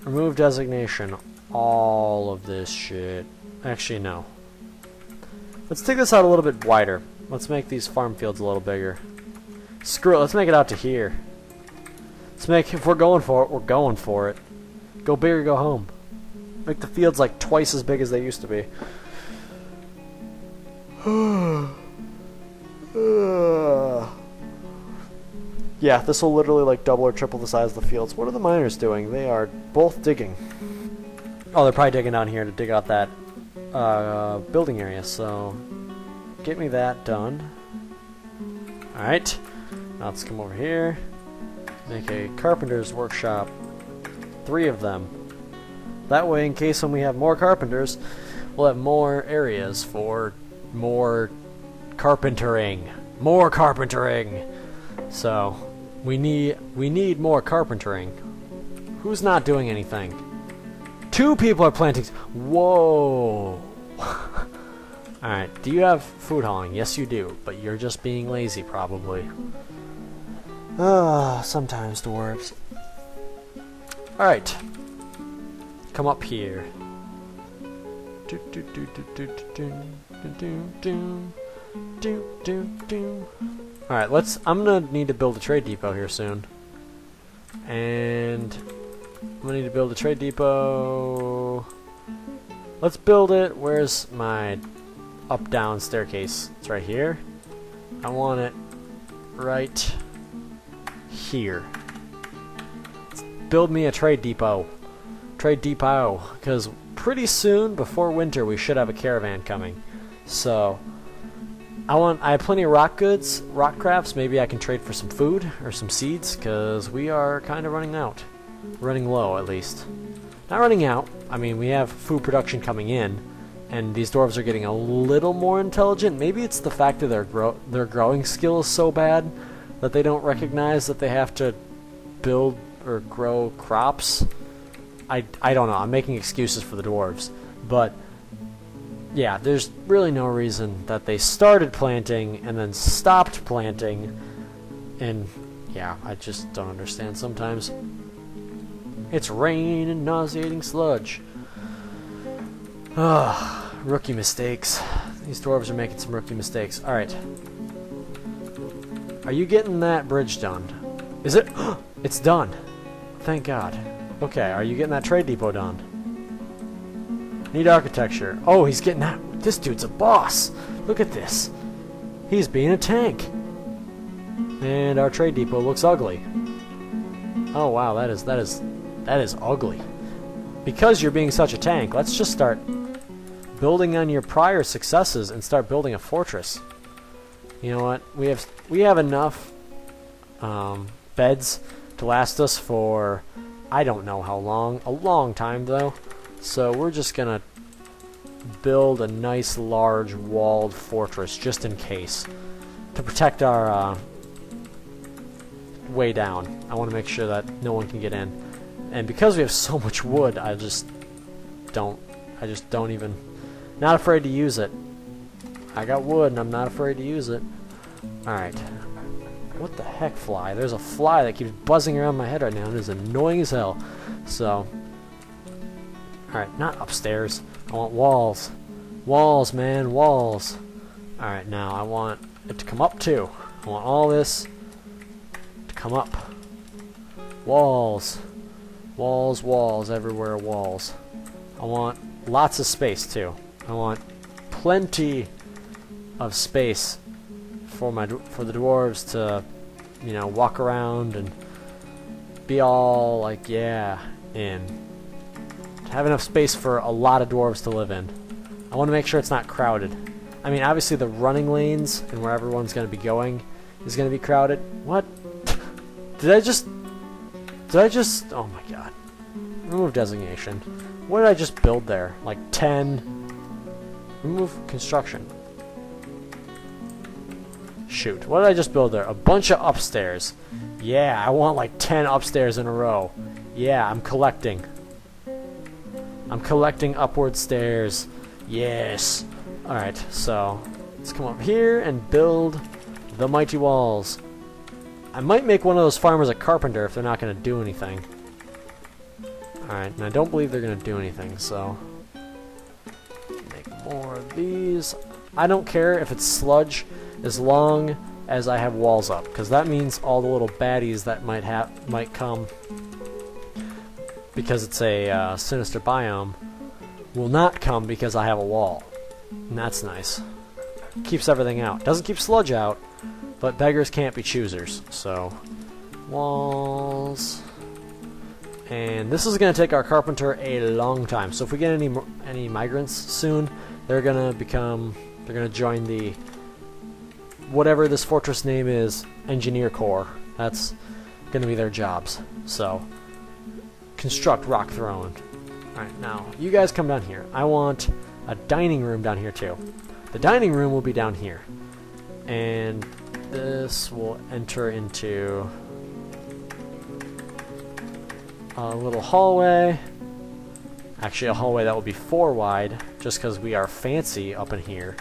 remove designation. All of this shit. Actually, no. Let's take this out a little bit wider. Let's make these farm fields a little bigger. Screw it, let's make it out to here. Let's make... If we're going for it, we're going for it. Go big or go home. Make the fields like twice as big as they used to be. Yeah, this will literally like double or triple the size of the fields. What are the miners doing? They are both digging. Oh, they're probably digging down here to dig out that building area, so get me that done. Alright, now let's come over here. Make a carpenter's workshop. 3 of them. That way, in case when we have more carpenters, we'll have more areas for more carpentering. More carpentering! So, we need more carpentering. Who's not doing anything? 2 people are planting... Whoa! Alright, do you have food hauling? Yes, you do, but you're just being lazy, probably. Sometimes, dwarves. Alright. Come up here. Alright, I'm gonna need to build a trade depot here soon. And I'm gonna need to build a trade depot. Let's build it. Where's my up-down staircase? It's right here. I want it right here. Let's build me a trade depot. Trade depot, because pretty soon, before winter, we should have a caravan coming. So, I have plenty of rock goods, rock crafts. Maybe I can trade for some food or some seeds, because we are kind of running out. Running low, at least. Not running out. I mean, we have food production coming in, and these dwarves are getting a little more intelligent. Maybe it's the fact that their growing skill is so bad that they don't recognize that they have to build or grow crops. I don't know. I'm making excuses for the dwarves, but yeah, there's really no reason that they started planting and then stopped planting, and yeah, I just don't understand sometimes. It's rain and nauseating sludge. Ah, rookie mistakes. These dwarves are making some rookie mistakes. Alright. Are you getting that bridge done? Is it? It's done. Thank God. Okay, are you getting that trade depot done? Need architecture. Oh, he's getting that. This dude's a boss. Look at this. He's being a tank. And our trade depot looks ugly. Oh wow, that is ugly. Because you're being such a tank, let's just start building on your prior successes and start building a fortress. You know what? We have enough beds to last us for I don't know how long. A long time though. So we're just gonna build a nice large walled fortress just in case to protect our way down. I want to make sure that no one can get in. And because we have so much wood, I just don't even, not afraid to use it. I got wood and I'm not afraid to use it. Alright. What the heck, fly? There's a fly that keeps buzzing around my head right now and is annoying as hell. So, alright, not upstairs. I want walls. Walls, man, walls. Alright, now I want it to come up too. I want all this to come up. Walls. Walls, walls, everywhere walls. I want lots of space too. I want plenty of space for the dwarves to, you know, walk around and be all like, yeah, in. Have enough space for a lot of dwarves to live in. I want to make sure it's not crowded. I mean, obviously the running lanes and where everyone's going to be going is going to be crowded. What? Did I just... Oh my god. Remove designation. What did I just build there? Like 10. Remove construction. Shoot. What did I just build there? A bunch of upstairs. Yeah, I want like 10 upstairs in a row. Yeah, I'm collecting. I'm collecting upward stairs. Yes. Alright, so let's come up here and build the mighty walls. I might make one of those farmers a carpenter if they're not going to do anything. Alright, and I don't believe they're going to do anything, so make more of these. I don't care if it's sludge as long as I have walls up, because that means all the little baddies that might come, because it's a sinister biome, will not come because I have a wall. And that's nice. Keeps everything out. Doesn't keep sludge out, but beggars can't be choosers. So, walls. And this is going to take our carpenter a long time. So if we get any migrants soon, they're going to join the, whatever this fortress name is, Engineer Corps. That's going to be their jobs. So, construct rock throne. Alright, now, you guys come down here. I want a dining room down here too. The dining room will be down here. And this will enter into a little hallway. Actually, a hallway that will be 4 wide, just because we are fancy up in here.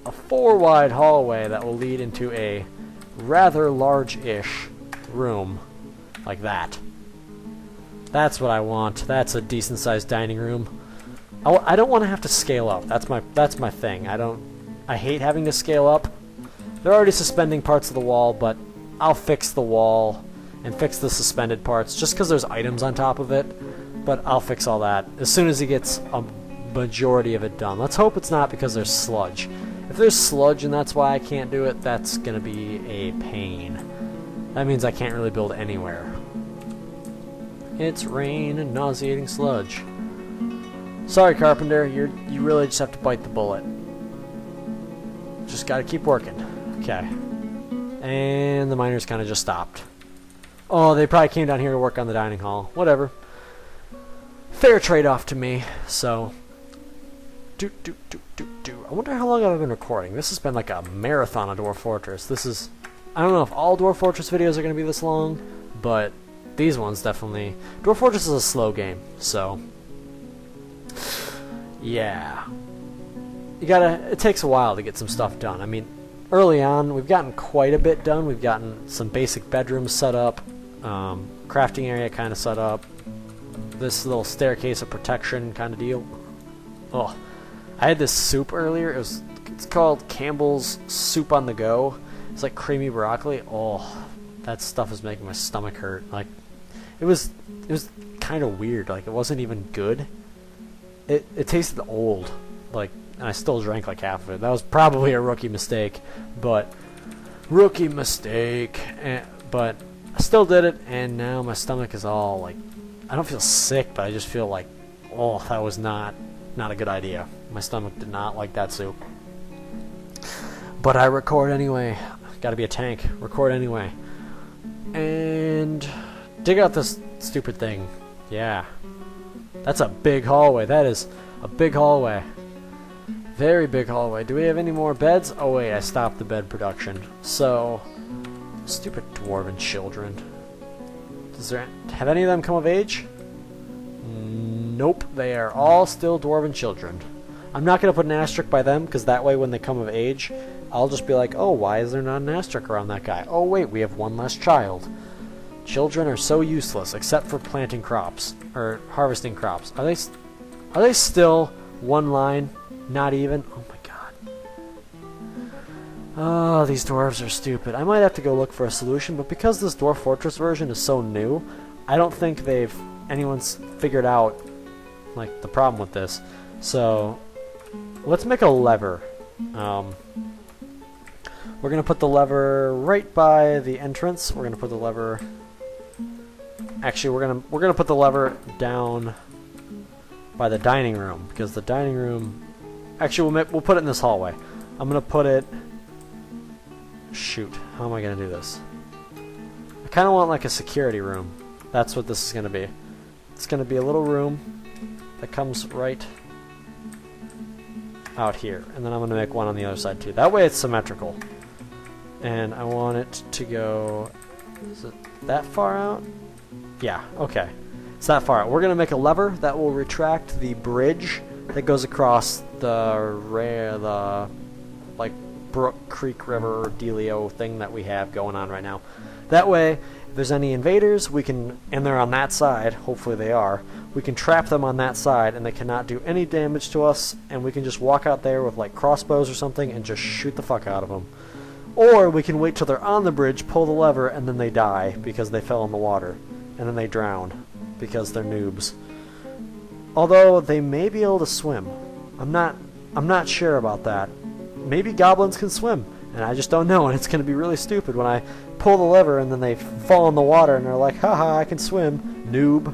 A 4 wide hallway that will lead into a rather large-ish room, like that. That's what I want. That's a decent-sized dining room. I don't want to have to scale up. That's my thing. I hate having to scale up. They're already suspending parts of the wall, but I'll fix the wall and fix the suspended parts just because there's items on top of it. But I'll fix all that as soon as he gets a majority of it done. Let's hope it's not because there's sludge. If there's sludge and that's why I can't do it, that's going to be a pain. That means I can't really build anywhere. It's rain and nauseating sludge. Sorry, Carpenter, you really just have to bite the bullet. Just gotta keep working. Okay. And the miners kind of just stopped. Oh, they probably came down here to work on the dining hall. Whatever. Fair trade-off to me, so... I wonder how long I've been recording. This has been like a marathon of Dwarf Fortress. This is... I don't know if all Dwarf Fortress videos are going to be this long, but these ones definitely... Dwarf Fortress is a slow game, so... Yeah. It takes a while to get some stuff done. I mean, early on, we've gotten quite a bit done. We've gotten some basic bedrooms set up, crafting area kind of set up, this little staircase of protection kind of deal. Oh, I had this soup earlier. It's called Campbell's Soup on the Go. It's like creamy broccoli. Oh, that stuff is making my stomach hurt. Like, it was kind of weird. Like, it wasn't even good. It tasted old. Like, and I still drank like half of it. That was probably a rookie mistake, but but I still did it, and now my stomach is all like, I don't feel sick, but I just feel like, oh, that was not a good idea. My stomach did not like that soup. But I record anyway. Gotta be a tank. Record anyway. And dig out this stupid thing. Yeah. That's a big hallway. That is a big hallway. Very big hallway. Do we have any more beds? Oh wait, I stopped the bed production. So, stupid dwarven children. Have any of them come of age? Nope, they are all still dwarven children. I'm not going to put an asterisk by them, because that way when they come of age, I'll just be like, oh, why is there not an asterisk around that guy? Oh wait, we have one less child. Children are so useless, except for planting crops, or harvesting crops. Are they still one line? Not even? Oh my god. Oh, these dwarves are stupid. I might have to go look for a solution, but because this Dwarf Fortress version is so new, I don't think anyone's figured out, like, the problem with this. So, let's make a lever. We're gonna put the lever right by the entrance. We're gonna put the lever... Actually, we're gonna put the lever down by the dining room, because the dining room... Actually, we'll put it in this hallway. I'm gonna put it... Shoot, how am I gonna do this? I kind of want like a security room. That's what this is gonna be. it's going to be a little room that comes right out here. And then I'm going to make one on the other side too. That way it's symmetrical. And I want it to go... Is it that far out? Yeah, okay. It's that far out. We're going to make a lever that will retract the bridge that goes across the like brook, creek, river, dealio thing that we have going on right now. That way, if there's any invaders, we can, and they're on that side, hopefully they are, we can trap them on that side and they cannot do any damage to us, and we can just walk out there with like crossbows or something and just shoot the fuck out of them. Or we can wait till they're on the bridge, pull the lever, and then they die because they fell in the water. And then they drown because they're noobs. Although they may be able to swim. I'm not sure about that. Maybe goblins can swim, and I just don't know, and it's going to be really stupid when I pull the lever and then they fall in the water and they're like, haha, I can swim, noob.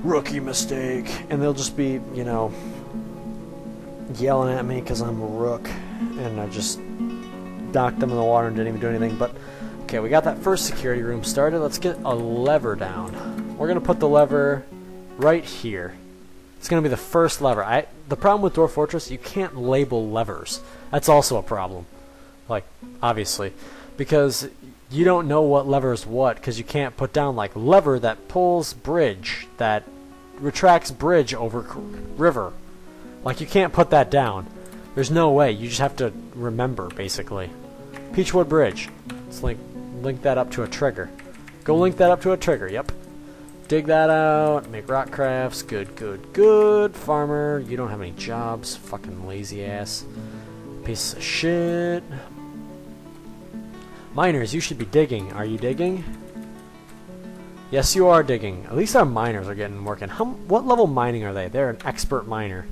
Rookie mistake. And they'll just be, you know, yelling at me because I'm a rook, and I just knocked them in the water and didn't even do anything. But okay, we got that first security room started. Let's get a lever down. We're going to put the lever right here. It's going to be the first lever. The problem with Dwarf Fortress, you can't label levers. That's also a problem. Like, obviously. Because you don't know what lever is what, because you can't put down, like, lever that pulls bridge, that retracts bridge over river. Like, you can't put that down. There's no way. You just have to remember, basically. Peachwood Bridge. Let's link that up to a trigger. Go link that up to a trigger, yep. Dig that out, make rock crafts, good, good, good. Farmer, you don't have any jobs, fucking lazy ass. Piece of shit. Miners, you should be digging. Are you digging? Yes, you are digging. At least our miners are getting working. What level mining are they? They're an expert miner.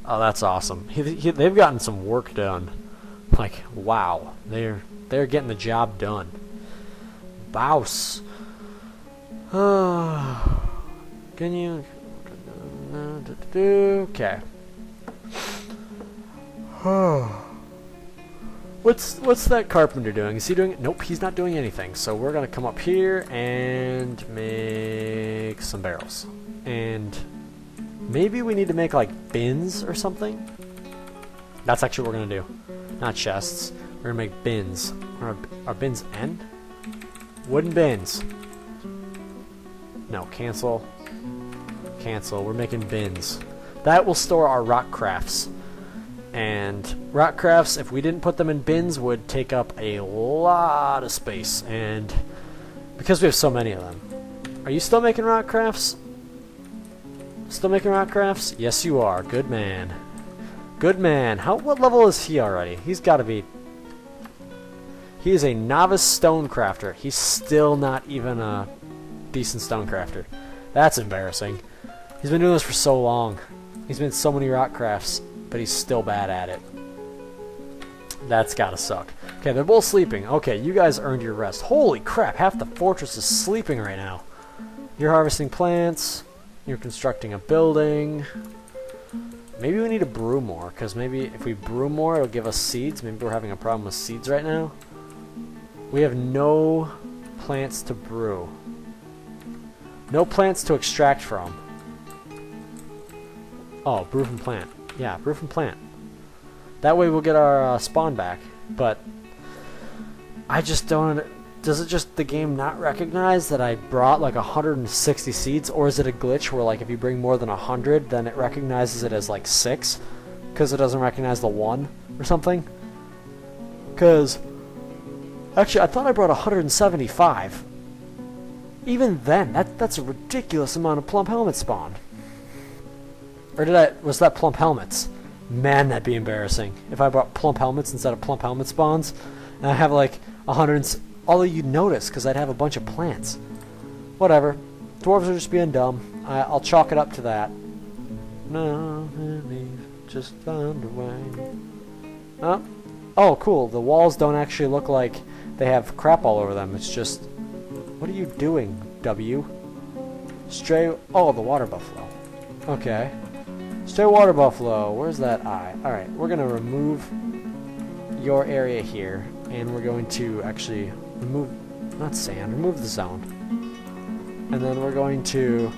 Oh, that's awesome. They've gotten some work done. Like, wow. They're getting the job done. Bouse. Can you... Okay. What's that carpenter doing? Is he doing... Nope, he's not doing anything. So we're going to come up here and make some barrels. And maybe we need to make, like, bins or something? That's actually what we're going to do. Not chests. We're going to make bins. Are bins end? Wooden bins. No, cancel. Cancel. We're making bins. That will store our rock crafts. And rock crafts, if we didn't put them in bins, would take up a lot of space. And because we have so many of them. Are you still making rock crafts? Still making rock crafts? Yes, you are. Good man. Good man. What level is he already? He's got to be... He is a novice stone crafter. He's still not even a decent stone crafter. That's embarrassing. He's been doing this for so long. He's made so many rock crafts, but he's still bad at it. That's gotta suck. Okay, they're both sleeping. Okay, you guys earned your rest. Holy crap, half the fortress is sleeping right now. You're harvesting plants. You're constructing a building. Maybe we need to brew more, because maybe if we brew more, it'll give us seeds. Maybe we're having a problem with seeds right now. We have no plants to brew. No plants to extract from. Oh, brew from plant. Yeah, brew from plant. That way we'll get our spawn back. But I just don't... Does it just the game not recognize that I brought like 160 seeds? Or is it a glitch where like if you bring more than 100, then it recognizes it as like 6? Because it doesn't recognize the 1 or something? Because... Actually, I thought I brought 175. Even then, that's a ridiculous amount of plump helmet spawn. Or was that plump helmets? Man, that'd be embarrassing. If I brought plump helmets instead of plump helmet spawns, and I have like 100... Although you'd notice, because I'd have a bunch of plants. Whatever. Dwarves are just being dumb. I'll chalk it up to that. No, just found a way. Oh, cool. The walls don't actually look like they have crap all over them. It's just... What are you doing, W? Stray... Oh, the water buffalo. Okay. Stray water buffalo. Where's that eye? Alright, we're going to remove your area here. And we're going to actually remove... Not sand. Remove the zone. and then we're going to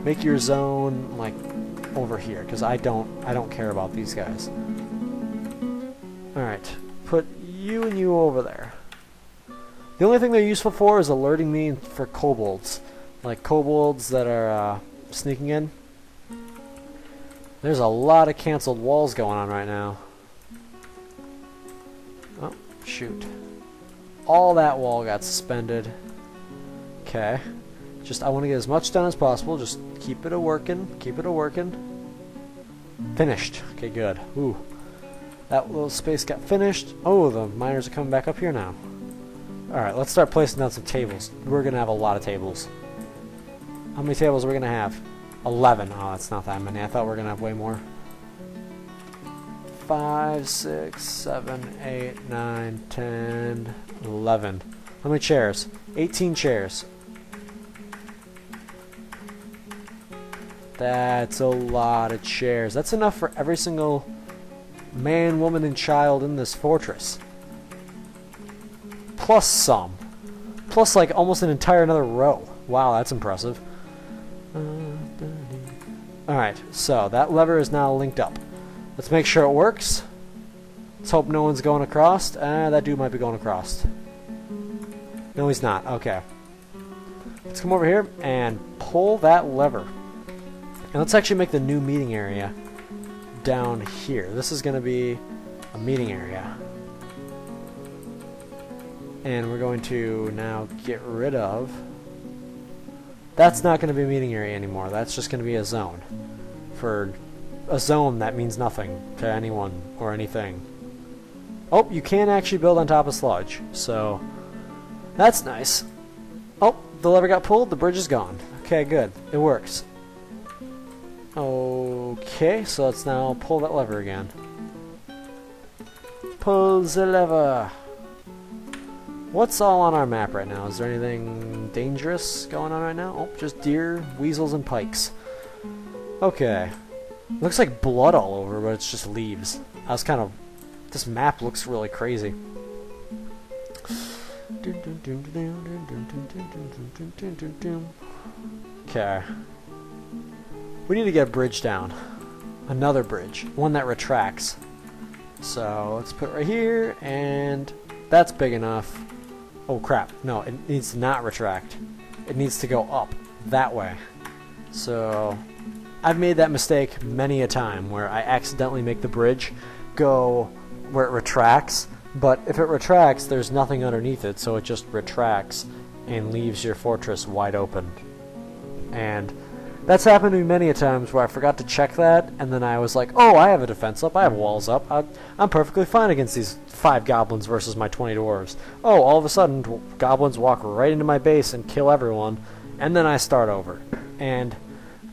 make your zone like over here, because I don't care about these guys. Alright, put you and you over there. The only thing they're useful for is alerting me for kobolds. Like kobolds that are sneaking in. There's a lot of canceled walls going on right now. Oh, shoot. All that wall got suspended. Okay. I want to get as much done as possible. Just keep it a-working. Keep it a-working. Finished. Okay, good. Ooh. That little space got finished. Oh, the miners are coming back up here now. Alright, let's start placing down some tables. We're going to have a lot of tables. How many tables are we going to have? 11. Oh, that's not that many. I thought we were going to have way more. 5, 6, 7, 8, 9, 10, 11. How many chairs? 18 chairs. That's a lot of chairs. That's enough for every single man, woman, and child in this fortress. Plus some. Plus like almost an entire another row. Wow, that's impressive. Alright, so that lever is now linked up. Let's make sure it works. Let's hope no one's going across. That dude might be going across. No, he's not. Okay. Let's come over here and pull that lever. And let's actually make the new meeting area down here. This is going to be a meeting area. And we're going to now get rid of... That's not going to be a meeting area anymore. That's just going to be a zone. For a zone, that means nothing to anyone or anything. Oh, you can actually build on top of sludge. So, that's nice. Oh, the lever got pulled. The bridge is gone. Okay, good. It works. Okay, so let's now pull that lever again. Pull the lever. What's all on our map right now? Is there anything dangerous going on right now? Oh, just deer, weasels, and pikes. Okay. Looks like blood all over, but it's just leaves. I was kind of... This map looks really crazy. Okay. We need to get a bridge down. Another bridge. One that retracts. So, let's put it right here, and that's big enough. Oh crap, no, it needs to not retract. It needs to go up, that way. So, I've made that mistake many a time, where I accidentally make the bridge go where it retracts, but if it retracts, there's nothing underneath it, so it just retracts and leaves your fortress wide open. And that's happened to me many a times where I forgot to check that, and then I was like, oh, I have a defense up, I have walls up, I'm perfectly fine against these 5 goblins versus my 20 dwarves. Oh, all of a sudden, goblins walk right into my base and kill everyone, and then I start over. And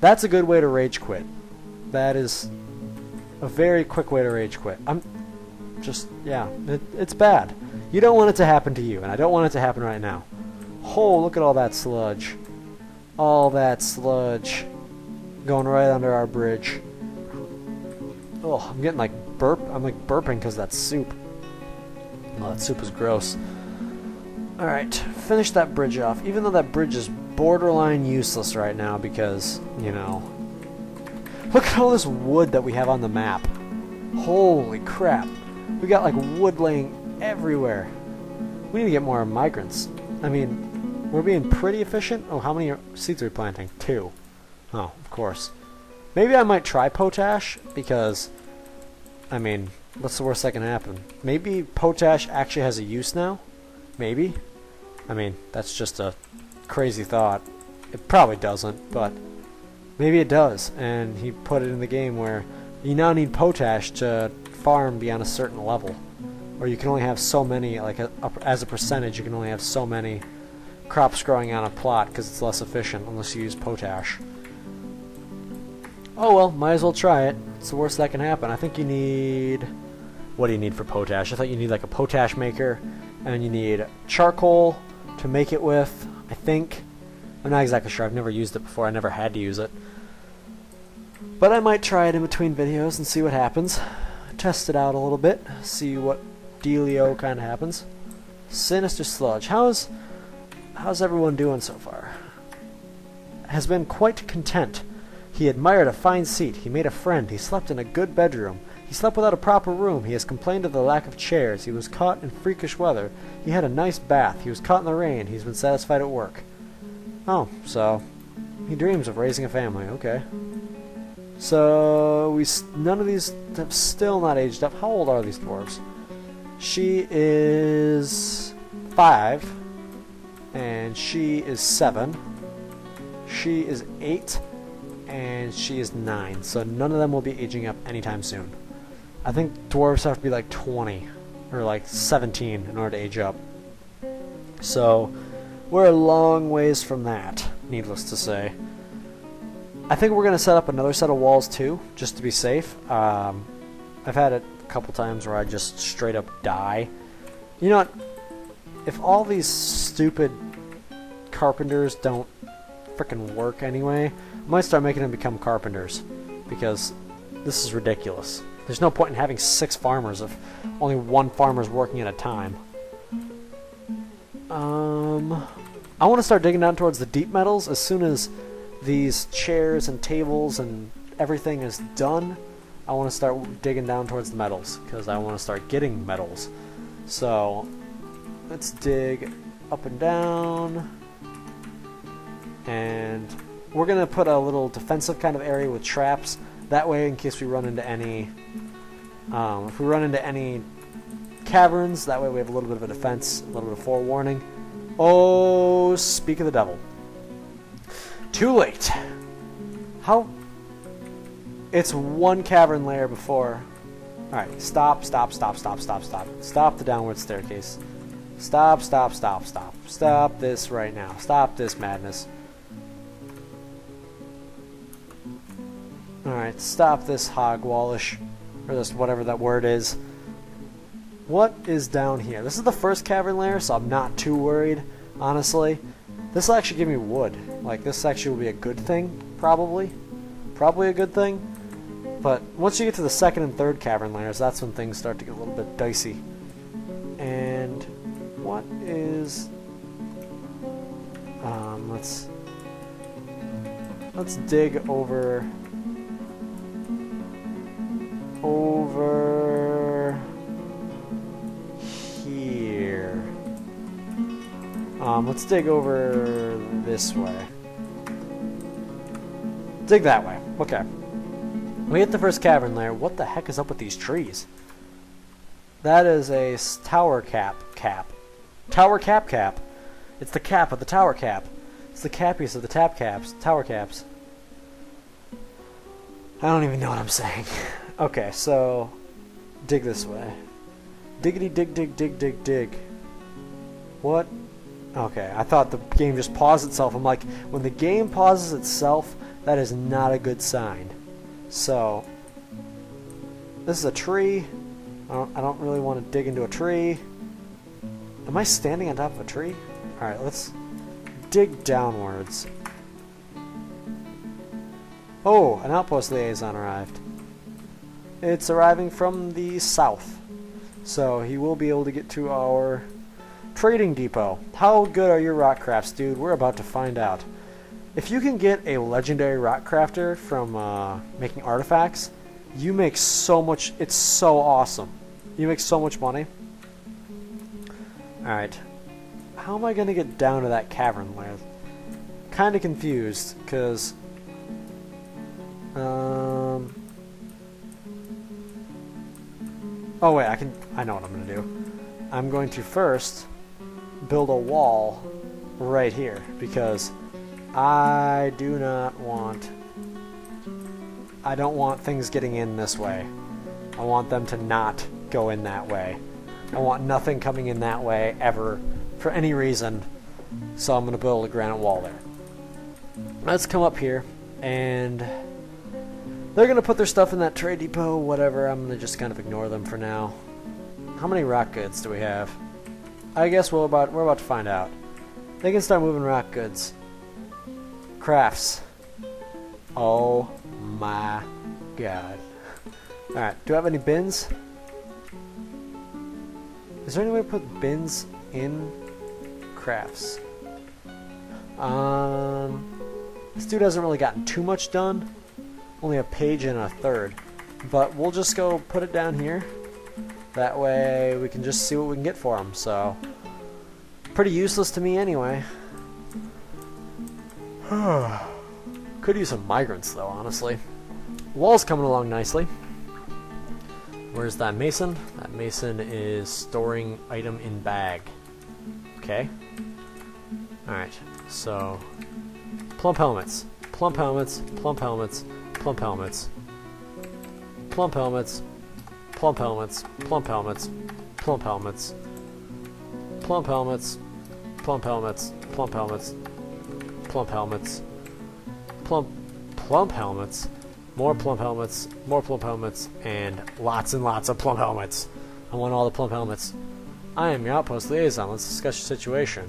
that's a good way to rage quit. That is a very quick way to rage quit. It's bad. You don't want it to happen to you, and I don't want it to happen right now. Oh, look at all that sludge. All that sludge going right under our bridge. Oh, I'm getting like I'm like burping because that soup. Oh, that soup is gross. Alright, finish that bridge off. Even though that bridge is borderline useless right now because, you know... Look at all this wood that we have on the map. Holy crap. We got like wood laying everywhere. We need to get more migrants. I mean... We're being pretty efficient. Oh, how many seeds are we planting? 2. Oh, of course. Maybe I might try potash, because, I mean, what's the worst that can happen? Maybe potash actually has a use now? Maybe? I mean, that's just a crazy thought. It probably doesn't, but maybe it does. And he put it in the game where you now need potash to farm beyond a certain level. Or you can only have so many, like, as a percentage, you can only have so many crops growing on a plot because it's less efficient unless you use potash. Oh well, might as well try it. It's the worst that can happen. I think you need... What do you need for potash? I thought you need like a potash maker, and you need charcoal to make it with, I think. I'm not exactly sure. I've never used it before. I never had to use it. But I might try it in between videos and see what happens. Test it out a little bit. See what dealio kind of happens. Sinister sludge. How's everyone doing so far? has been quite content. He admired a fine seat. He made a friend. He slept in a good bedroom. He slept without a proper room. He has complained of the lack of chairs. He was caught in freakish weather. He had a nice bath. He was caught in the rain. He's been satisfied at work. Oh, so he dreams of raising a family. Okay. So none of these have still not aged up. How old are these dwarves? She is 5, and she is 7. She is 8, and she is 9. So none of them will be aging up anytime soon. I think dwarves have to be like 20 or like 17 in order to age up. So we're a long ways from that, needless to say. I think we're going to set up another set of walls too, just to be safe. I've had it a couple times where I just straight up die. You know what? If all these stupid carpenters don't frickin' work anyway, I might start making them become carpenters, because this is ridiculous. There's no point in having 6 farmers if only 1 farmer's working at a time. I want to start digging down towards the deep metals as soon as these chairs and tables and everything is done. I want to start digging down towards the metals, because I want to start getting metals. So let's dig up and down, and we're going to put a little defensive kind of area with traps. That way, in case we run into any, if we run into any caverns, that way we have a little bit of a defense, a little bit of forewarning. Oh, speak of the devil. Too late. How? It's 1 cavern layer before. Alright, stop, stop, stop, stop, stop, stop. Stop the downward staircase. Stop, stop, stop, stop. Stop this right now. Stop this madness. Alright, stop this hogwallish. Or this, whatever that word is. What is down here? This is the first cavern layer, so I'm not too worried, honestly. This will actually give me wood. Like, this actually will be a good thing, probably. Probably a good thing. But once you get to the second and third cavern layers, that's when things start to get a little bit dicey. And what is... let's dig over here. Let's dig over this way. Dig that way. Okay. We hit the first cavern layer. What the heck is up with these trees? That is a tower cap. Tower cap. It's the cap of the tower cap. It's the cappies of the tower caps. I don't even know what I'm saying. Okay, so dig this way. Diggity dig dig dig dig dig. What? Okay, I thought the game just paused itself. I'm like, when the game pauses itself, that is not a good sign. So, this is a tree. I don't really want to dig into a tree. Am I standing on top of a tree? Alright, let's dig downwards. Oh, an outpost liaison arrived. It's arriving from the south. So he will be able to get to our trading depot. How good are your rock crafts, dude? We're about to find out. If you can get a legendary rock crafter from making artifacts, you make so much. It's so awesome. You make so much money. Alright. How am I going to get down to that cavern layer? Kind of confused, because... Oh wait, I know what I'm going to do. I'm going to first build a wall right here, because I don't want things getting in this way. I want them to not go in that way. I want nothing coming in that way ever for any reason. So I'm going to build a granite wall there. Let's come up here, and they're going to put their stuff in that trade depot, whatever. I'm going to just kind of ignore them for now. How many rock goods do we have? I guess we're about to find out. They can start moving rock goods. Crafts. Oh my god. Alright, do I have any bins? Is there any way to put bins in crafts? This dude hasn't really gotten too much done. Only a page and a third. But we'll just go put it down here. That way we can just see what we can get for him. So, pretty useless to me anyway. Could use some migrants though, honestly. Wall's coming along nicely. Where's that mason? That mason is storing item in bag. Okay. Alright, so plump helmets. Plump helmets, plump helmets, plump helmets. Plump helmets, plump helmets, plump helmets, plump helmets. Plump helmets, plump helmets, plump helmets, plump helmets. Plump helmets. More plump helmets, and lots of plump helmets. I want all the plump helmets. I am your outpost liaison. Let's discuss your situation.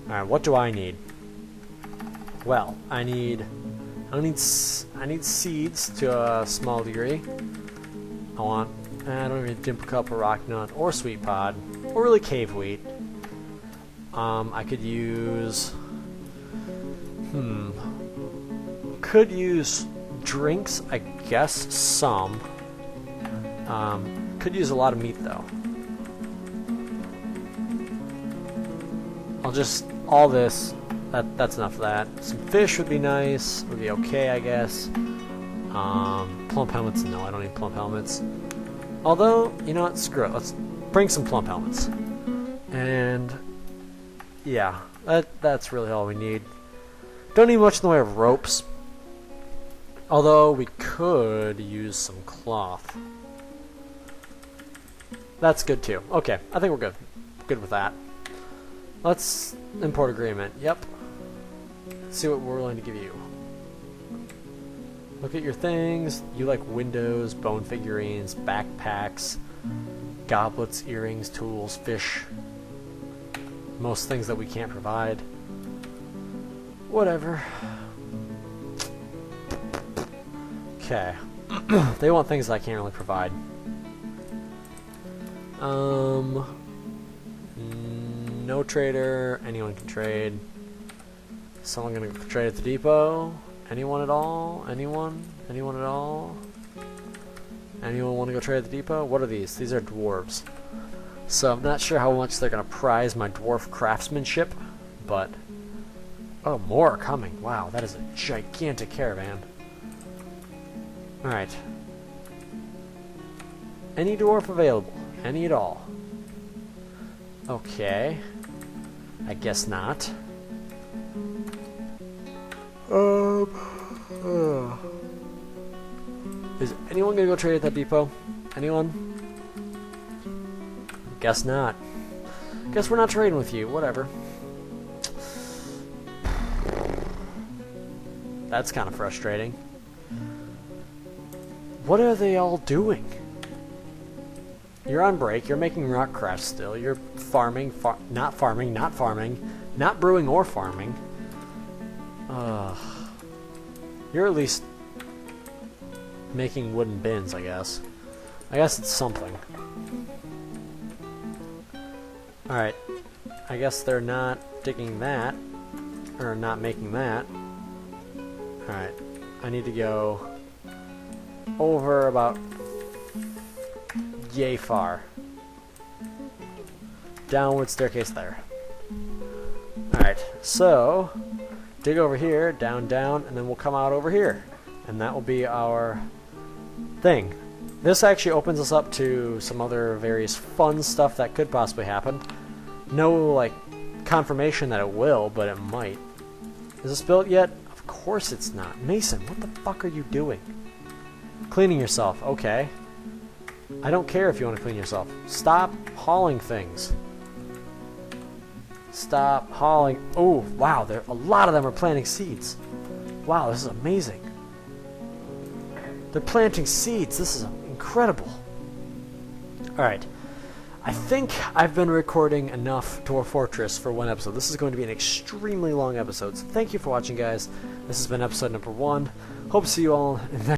Alright, what do I need? Well, I need seeds to a small degree. I don't need dimple cup or rock nut or sweet pod or really cave wheat. I could use could use drinks, I guess, some. Could use a lot of meat, though. All this, that's enough of that. Some fish would be nice, would be okay, I guess. Plump helmets, no, I don't need plump helmets. Although, you know what, screw it, let's bring some plump helmets. And, yeah, that's really all we need. Don't need much in the way of ropes. Although we could use some cloth. That's good too. Okay, I think we're good. Good with that. Let's import agreement. Yep. Let's see what we're willing to give you. Look at your things. You like windows, bone figurines, backpacks, goblets, earrings, tools, fish. Most things that we can't provide. Whatever. Okay. They want things that I can't really provide. No trader. Anyone can trade. Someone gonna trade at the depot? Anyone at all? Anyone? Anyone at all? Anyone want to go trade at the depot? What are these? These are dwarves. So I'm not sure how much they're gonna prize my dwarf craftsmanship, but oh, more are coming. Wow, that is a gigantic caravan. Alright. Any dwarf available? Any at all? Okay. I guess not. Is anyone gonna go trade at that depot? Anyone? Guess not. Guess we're not trading with you. Whatever. That's kind of frustrating. What are they all doing? You're on break. You're making rock crafts still. You're farming, not farming, not brewing or farming. You're at least making wooden bins, I guess. I guess it's something. Alright. I guess they're not digging that. Or not making that. Alright. I need to go over about yay far. Downward staircase there. Alright, so dig over here, down, down, and then we'll come out over here. And that will be our thing. This actually opens us up to some other various fun stuff that could possibly happen. No, like, confirmation that it will, but it might. Is this built yet? Of course it's not. Mason, what the fuck are you doing? Cleaning yourself, okay. I don't care if you want to clean yourself. Stop hauling things. Stop hauling. Oh, wow, a lot of them are planting seeds. Wow, this is amazing. They're planting seeds. This is incredible. Alright. I think I've been recording enough Dwarf Fortress for one episode. This is going to be an extremely long episode. So thank you for watching, guys. This has been episode number 1. Hope to see you all in the next